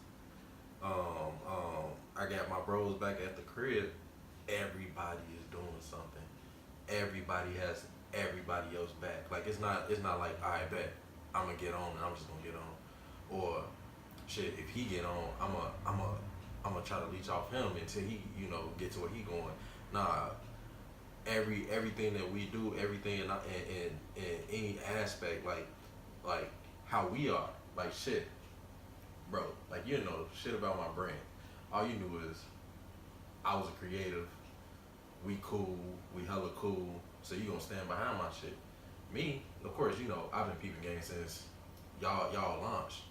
I got my bros back at the crib. Everybody is doing something. Everybody has everybody else back. Like, it's not like, I bet I'm gonna get on and I'm just gonna get on. Or shit, if he get on, I'm gonna try to leech off him until he, you know, get to where he going. Nah, everything that we do, everything in any aspect, like how we are, like, shit, bro, like, you know shit about my brand. All you knew is I was a creative. We cool, we hella cool, so you gonna stand behind my shit. Me, of course, you know, I've been peeping game since y'all launched.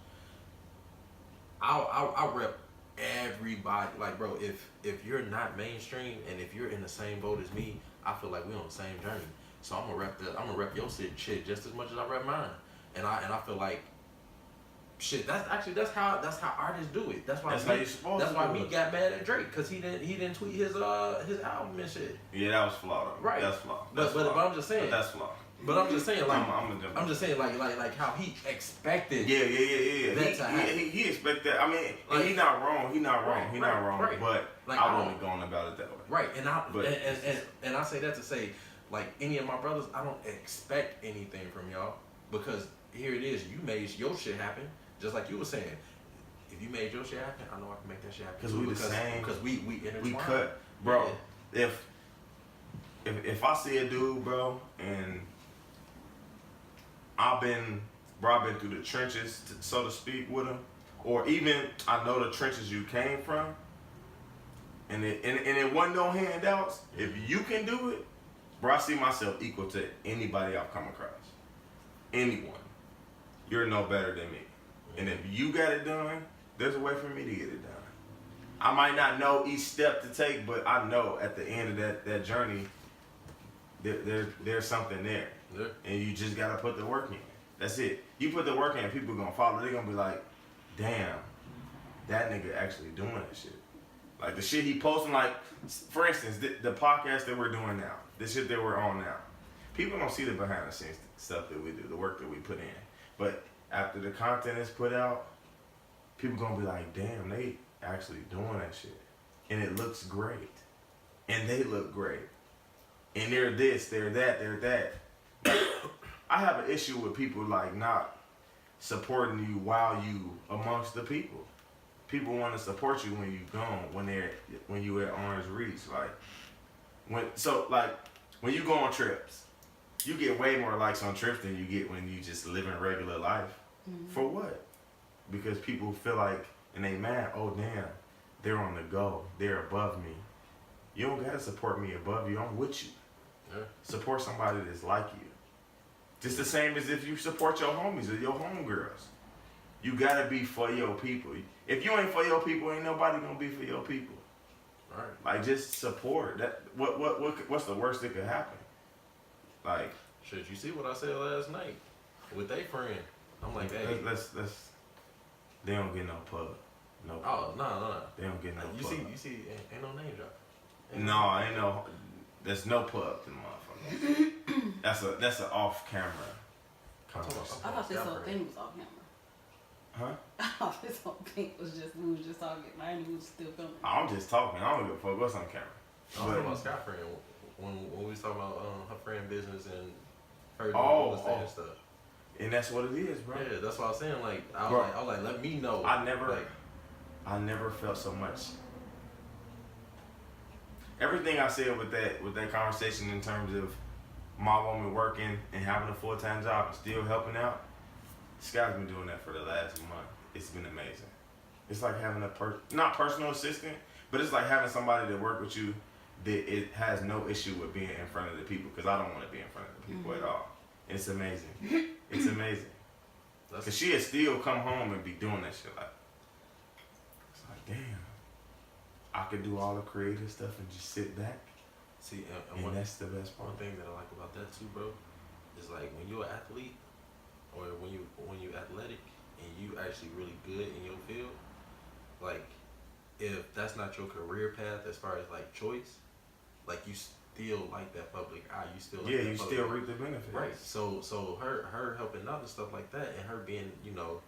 I rep everybody. Like, bro, if you're not mainstream and if you're in the same boat as me, I feel like we're on the same journey. So I'm gonna rep your shit just as much as I rep mine. And I feel like, shit, that's how artists do it. That's why me got mad at Drake, because he didn't tweet his album and shit. Yeah, that was flawed. Right. That's flawed. But I'm just saying. But that's flawed. But I'm just saying, like, I'm just saying, like how he expected. Yeah. That to happen. He expect that. I mean, like, he's not wrong. He's not wrong. He's not wrong. Right. But like, I wouldn't have gone about it that way. Right. And I say that to say, like, any of my brothers, I don't expect anything from y'all, because here it is. You made your shit happen, just like you were saying. If you made your shit happen, I know I can make that shit happen. Because we the same. Because we intertwined. We cut, bro. Yeah. If I see a dude, bro, and I've been through the trenches, so to speak, with him, or even I know the trenches you came from, and it wasn't no handouts. If you can do it, bro, I see myself equal to anybody I've come across. Anyone. You're no better than me. And if you got it done, there's a way for me to get it done. I might not know each step to take, but I know at the end of that journey, there's something there. Yeah. And you just gotta put the work in. That's it. You put the work in, people gonna follow. They're gonna be like, damn, that nigga actually doing that shit. Like the shit he posting, like, for instance, the podcast that we're doing now, the shit that we're on now. People don't see the behind the scenes stuff that we do, the work that we put in. But after the content is put out, people gonna be like, damn, they actually doing that shit. And it looks great. And they look great. And they're this, they're that, they're that. I have an issue with people like not supporting you while you amongst the people. People want to support you when you gone, when you at arm's reach. Like when you go on trips, you get way more likes on trips than you get when you just living regular life. Mm-hmm. For what? Because people feel like, and they mad, oh damn, they're on the go, they're above me. You don't gotta support me above you, I'm with you. Yeah. Support somebody that's like you. Just the same as if you support your homies or your homegirls. You gotta be for your people. If you ain't for your people, ain't nobody gonna be for your people. Right. Like, just support. That what's the worst that could happen? Like, Shit, you see what I said last night with they friend? I'm like, hey. let's they don't get no pub. No pub. Oh, no. They don't get no You pub. see, ain't no name drop. No, ain't no. There's no pub to the motherfucker. that's an off camera conversation. I thought this whole thing was off camera. Huh? I thought this whole thing was just, we was just talking. I knew we was still filming. I'm just talking. I don't give a fuck what's on camera. I was talking about Sky friend when we was talking about her friend business and her doing Oh, real estate and stuff. And that's what it is, bro. Yeah, that's what I was saying. Like I Bro. was like, let me know. I never Like, felt so much. Everything I said with that conversation in terms of my woman working and having a full-time job and still helping out, Sky's been doing that for the last month. It's been amazing. It's like having a not personal assistant, but it's like having somebody that work with you that it has no issue with being in front of the people, because I don't want to be in front of the people at all. It's amazing. It's amazing. Because she had still come home and be doing that shit. Like, it's like, damn, I could do all the creative stuff and just sit back. see, And that's the best part. one thing that I like about that too, bro, is like when you're an athlete or when you athletic and you actually really good in your field, like if that's not your career path as far as like choice, like you still like that public eye, you still like Yeah, that you public still eye. reap the benefits. Right. So her helping out and stuff like that, and her being, you know,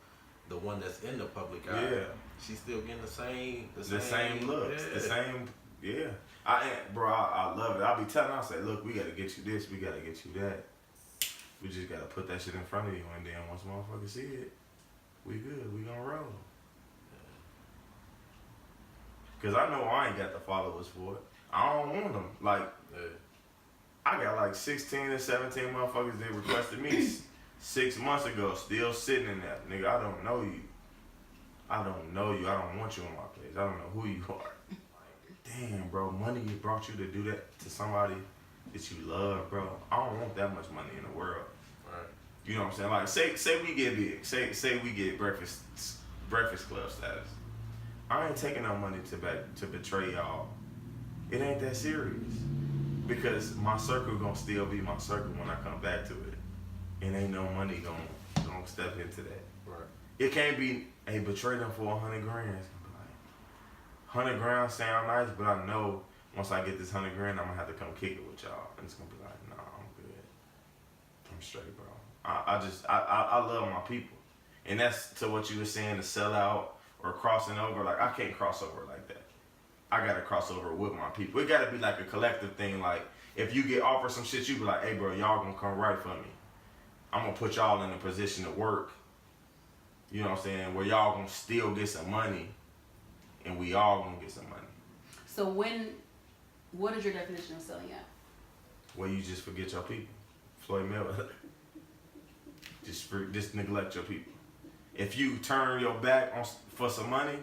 the one that's in the public eye. Yeah. She's still getting the same looks, yeah. the same, yeah. I love it. I'll be telling her, I say, look, we gotta get you this, we gotta get you that. We just gotta put that shit in front of you, and then once motherfuckers see it, we good, we gonna roll. Cause I know I ain't got the followers for it. I don't want them. Like, Yeah. I got like 16 or 17 motherfuckers that requested me 6 months ago, still sitting in that. Nigga, I don't know you. I don't know you. I don't want you on my page. I don't know who you are. Damn, bro, money brought you to do that to somebody that you love, bro. I don't want that much money in the world. Right. You know what I'm saying? Like, say we get big. Say we get Breakfast Club status. I ain't taking no money to betray y'all. It ain't that serious. Because my circle gonna still be my circle when I come back to it. And ain't no money gonna step into that. Right. It can't be, hey, betray them for 100 grand. It's gonna be like, 100 grand sound nice, but I know once I get this 100 grand, I'm gonna have to come kick it with y'all. And it's gonna be like, nah, I'm good. I'm straight, bro. I love my people. And that's to what you were saying, to sell out or crossing over. Like, I can't cross over like that. I gotta cross over with my people. It gotta be like a collective thing. Like, if you get offered some shit, you be like, hey, bro, y'all gonna come right for me. I'm gonna put y'all in a position to work. You know what I'm saying? Where y'all gonna still get some money, and we all gonna get some money. So what is your definition of selling out? Where you just forget your people. Floyd Mayweather. Just neglect your people. If you turn your back for some money,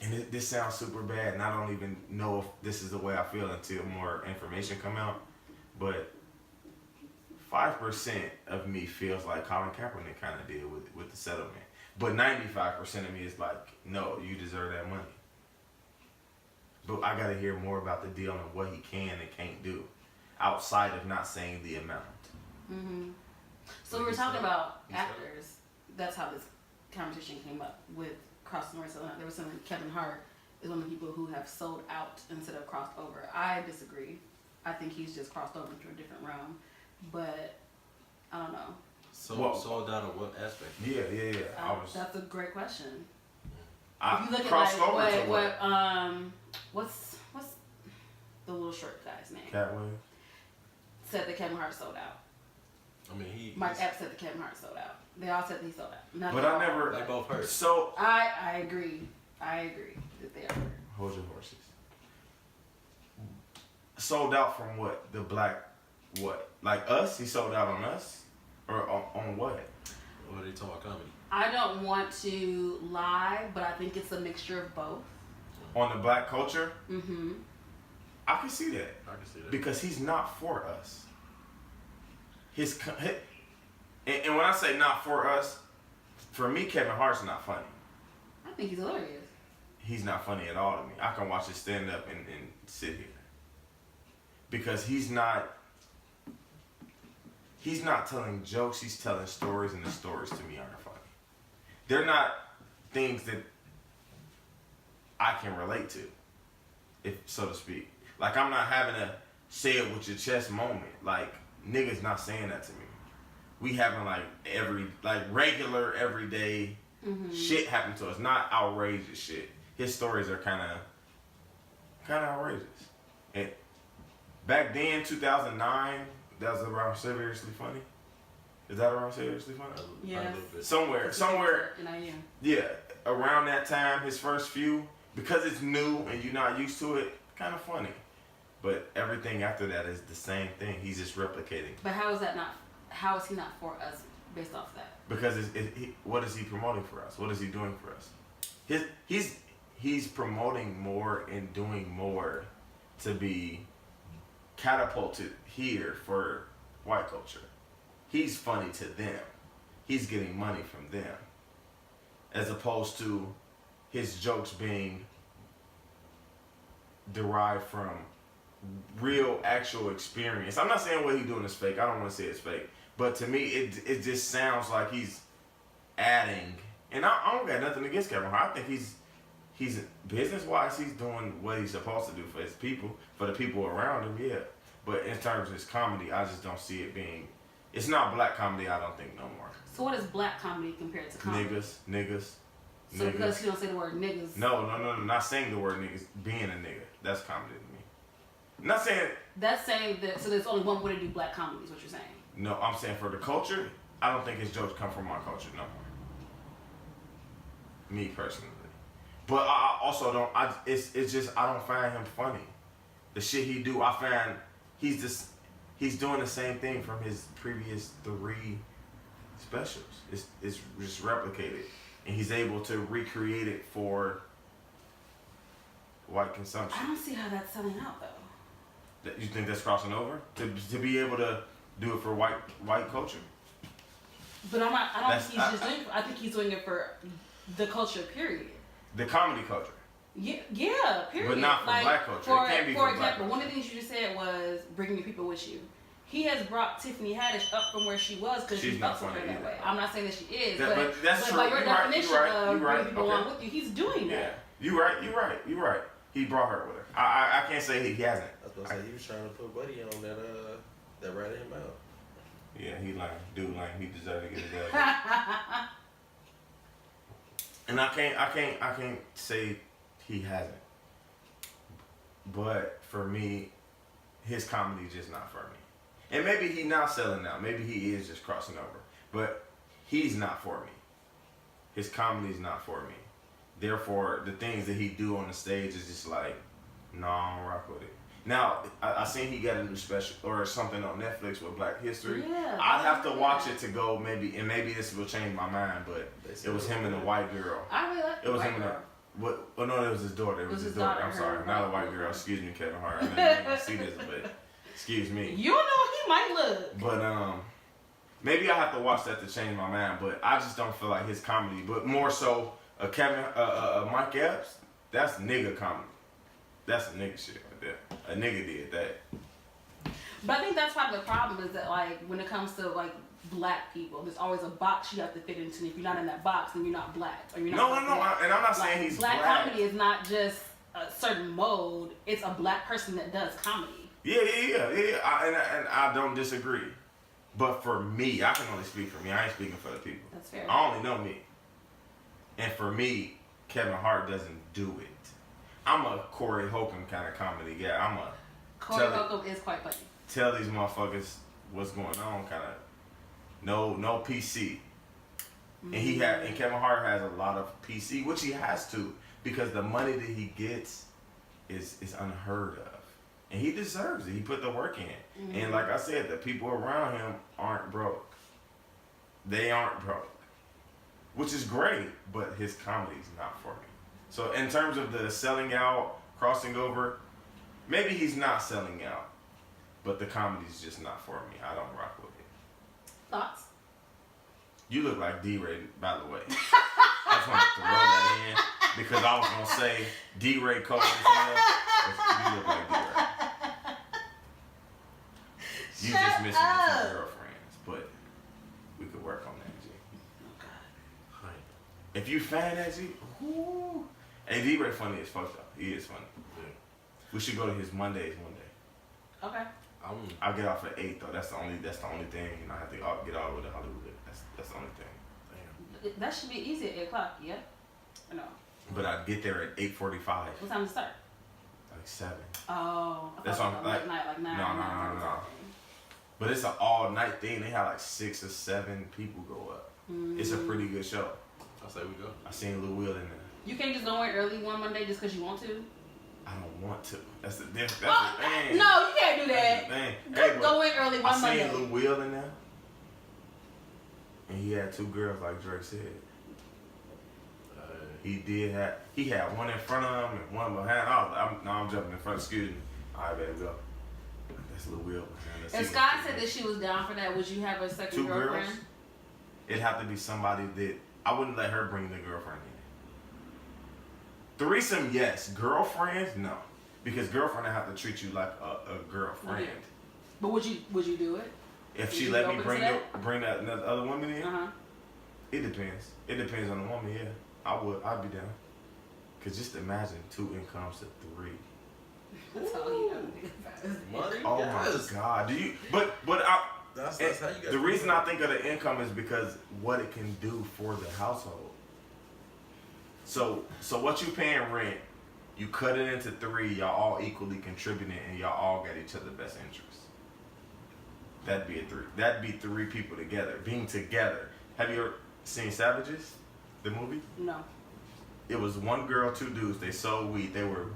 and this sounds super bad, and I don't even know if this is the way I feel until more information come out, but 5% of me feels like Colin Kaepernick kind of did with the settlement. But 95% of me is like, no, you deserve that money. But I got to hear more about the deal and what he can and can't do, outside of not saying the amount. Mm-hmm. So we were talking about actors. That's how this conversation came up with crossing over. So there was something. Kevin Hart is one of the people who have sold out instead of crossed over. I disagree. I think he's just crossed over into a different realm. But I don't know. Sold out of what aspect? Yeah. That's a great question. I If you look crossed at like over to what's the little short guy's name? Cat Williams. Said that Kevin Hart sold out. I mean, Mike Epps said that Kevin Hart sold out. They all said that he sold out. Not But they I all, never. they both hurt. So I agree. I agree that they are. hold your horses. Sold out from what? The black what? Like us? He sold out on us, or on what? What are they talking about comedy? I don't want to lie, but I think it's a mixture of both. On the black culture? Mm-hmm. I can see that I can see that. because he's not for us. And when I say not for us, for me, Kevin Hart's not funny. I think he's hilarious. He's not funny at all to me. I can watch it stand up and sit here. Because he's not telling jokes, he's telling stories, and the stories to me aren't funny. They're not things that I can relate to, if so to speak. Like, I'm not having a say it with your chest moment. Like, niggas not saying that to me. We having regular, everyday shit happen to us, not outrageous shit. His stories are kind of outrageous. And back then, 2009, that was around Seriously Funny. Is that around Seriously Funny? Yes. A little bit. Somewhere, And I am. yeah, around that time, his first few, because it's new and you're not used to it, kind of funny. But everything after that is the same thing. He's just replicating. But how is he not for us based off that? Because what is he promoting for us? What is he doing for us? He's promoting more and doing more to be catapulted here for white culture. He's funny to them. He's getting money from them. As opposed to his jokes being derived from real, actual experience. I'm not saying what he's doing is fake. I don't want to say it's fake. But to me, it just sounds like he's adding. And I don't got nothing against Kevin Hart. I think he's business-wise, he's doing what he's supposed to do for his people, for the people around him, yeah. But in terms of his comedy, I just don't see it being... It's not black comedy, I don't think, no more. So what is black comedy compared to comedy? Niggas. So because you don't say the word niggas. No, not saying the word niggas, being a nigga. That's comedy to me. I'm not saying... That's saying that, so there's only one way to do black comedy is what you're saying. No, I'm saying for the culture, I don't think his jokes come from my culture no more. Me personally. But I also don't, it's just, I don't find him funny. The shit he do, I find he's doing the same thing from his previous 3 specials. It's just replicated. And he's able to recreate it for white consumption. I don't see how that's selling out though. You think that's crossing over? To be able to do it for white culture? But I don't think he's just doing it. I think he's doing it for the culture, period. The comedy culture. Yeah, period. But not for black culture. It can't be for black example, one of the things you just said was bringing your people with you. He has brought Tiffany Haddish up from where she was because She's he not fucks with her funny that either. way. I'm not saying that she is, But that's true. by your You're right, definition you're right, of you're right. bringing people Okay. along with you, he's doing Yeah, that. you're right. He brought her with her. I can't say he hasn't. I was gonna say he was trying to put Buddy on that ratted him out. Yeah, he lying. Dude lying. He deserved to get his ass. And I can't say he hasn't. But for me, his comedy is just not for me. And maybe he's not selling out. Maybe he is just crossing over. But he's not for me. His comedy is not for me. Therefore, the things that he do on the stage is just like, no, I don't rock with it. Now, I seen he got a new special or something on Netflix with Black History. Yeah, I'd have to watch it to go maybe this will change my mind, but it was him and the white girl. I really like It was the him white and girl. what? Oh no, it was his daughter. It was his his daughter. daughter, I'm sorry, her not a white white girl. girl. Excuse me, Kevin Hart. I know you ain't gonna see this, but excuse me. You don't know he might look. But maybe I have to watch that to change my mind. But I just don't feel like his comedy. But more so, Mike Epps, that's nigga comedy. That's a nigga shit right there. A nigga did that. But I think that's part of the problem is that like when it comes to like black people, there's always a box you have to fit into. And if you're not in that box, then you're not black or you're not. No. And I'm not saying he's black. Comedy is not just a certain mode. It's a black person that does comedy. Yeah. And I don't disagree. But for me, I can only speak for me. I ain't speaking for the people. That's fair. I only know me. And for me, Kevin Hart doesn't do it. I'm a Corey Holcomb kind of comedy guy. Corey Holcomb is quite funny. Tell these motherfuckers what's going on kind of no PC. And Kevin Hart has a lot of PC, which he has to, because the money that he gets is unheard of. And he deserves it. He put the work in. And like I said, the people around him aren't broke. They aren't broke. Which is great, but his comedy's not for me. So in terms of the selling out, crossing over, maybe he's not selling out, but the comedy's just not for me. I don't rock with it. Thoughts? You look like D-Ray, by the way. I just wanted to throw that in because I was gonna say D-Ray Cole as well. You look like D-Ray. You just missing your two girlfriends, but we could work on that, G. Oh, God. If you fan that, G, whoo. Hey, D-Ray funny as fuck though. He is funny. Yeah. We should go to his Mondays one day. Okay. I'll get off at 8 though. That's the only thing. And I have to get all the way to Hollywood. That's the only thing. Damn. That should be easy at 8 o'clock, yeah? Or no? But I'd get there at 8:45. What time to start? Like 7. Oh, I That's thought on, it was like- night, like 9. No. 9:30. But it's an all night thing. They have like 6 or 7 people go up. It's a pretty good show. I say we go. I seen Lil Will in there. You can't just go in early one Monday just because you want to? I don't want to. That's the difference. Oh, That's the thing. no, you can't do That's that. the thing. Just Hey, go in early I one seen Monday. Lil Will in there. And he had 2 girls like Drake said. He had one in front of him and one behind. I'm jumping in front. Excuse me. All right, baby, go. That's Lil Will. If Scott said that she was down for that, would you have a second 2 girlfriend? girls? It'd have to be somebody that I wouldn't let her bring the girlfriend in. Threesome, yes. Girlfriends, no. Because girlfriend, I have to treat you like a girlfriend. Okay. But would you do it? If Would she you let be me open to bring that other woman in, Uh-huh. it depends. It depends on the woman, yeah. I'd be down. Cause just imagine 2 incomes to 3. That's all you gotta do. Money? Oh Yes. my God. Do you? But That's how you got the reason I think of the income is because what it can do for the household. So what you paying rent, you cut it into 3. Y'all all equally contributing, and y'all all got each other's best interests. That'd be a 3. That'd be 3 people together, being together. Have you ever seen Savages, the movie? No. It was 1 girl, 2 dudes. They sold weed. They were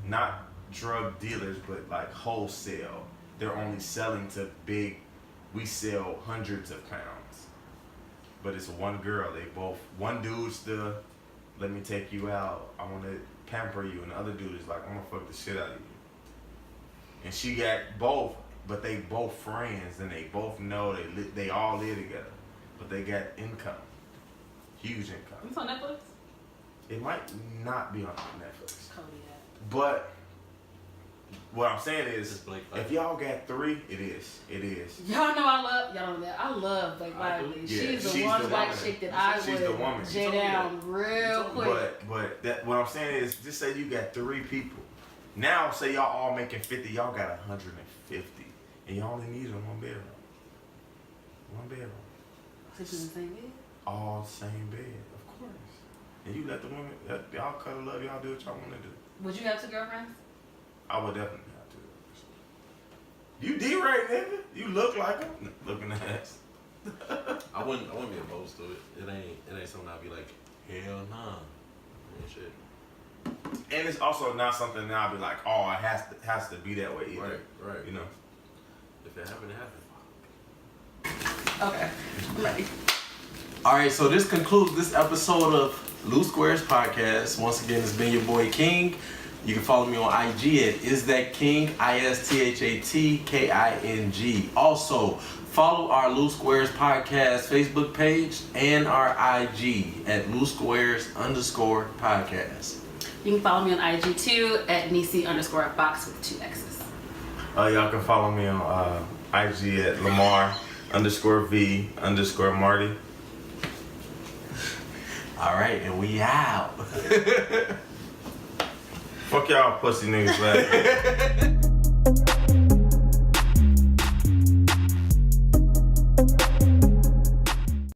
not drug dealers, but like wholesale. They're only selling to big. We sell hundreds of pounds. But it's 1 girl. One dude's the, let me take you out. I want to pamper you. And the other dude is like, I'm going to fuck the shit out of you. And she got both, but they both friends. And they both know they all live together. But they got income. Huge income. It's on Netflix? It might not be on Netflix. Cody that. But what I'm saying It's is, Blake if Lively. y'all got 3, it is. Y'all know I love Blake I do. Lively. Yeah, she's the she's one the black woman. chick that I She's the would woman. J You told me down that. real You told me quick. But that what I'm saying is, just say you got 3 people. Now, say y'all all making 50, y'all got 150, and y'all only need a 1 bedroom. 1 bedroom, Since she's in the same bed? all same bed, of course. And you let the women, y'all cuddle up, y'all do what y'all want to do. Would you have 2 girlfriends? I would definitely have to. You D-Ray, nigga. You look like him. Looking ass. I wouldn't be opposed to it. It ain't something I'd be like, hell nah. And shit. And it's also not something that I'll be like, oh, it has to be that way either. Right. You know. If it happened, it happened. Okay. I'm ready. All right, so this concludes this episode of Loose Squares Podcast. Once again, it's been your boy King. You can follow me on IG at isthatking, ISTHATKING. Also, follow our Loose Squares Podcast Facebook page and our IG at Loose Squares_podcast. You can follow me on IG too at Nisi_box with 2 X's. Y'all can follow me on IG at Lamar_V_Marty. All right, and we out. Fuck y'all pussy niggas, man.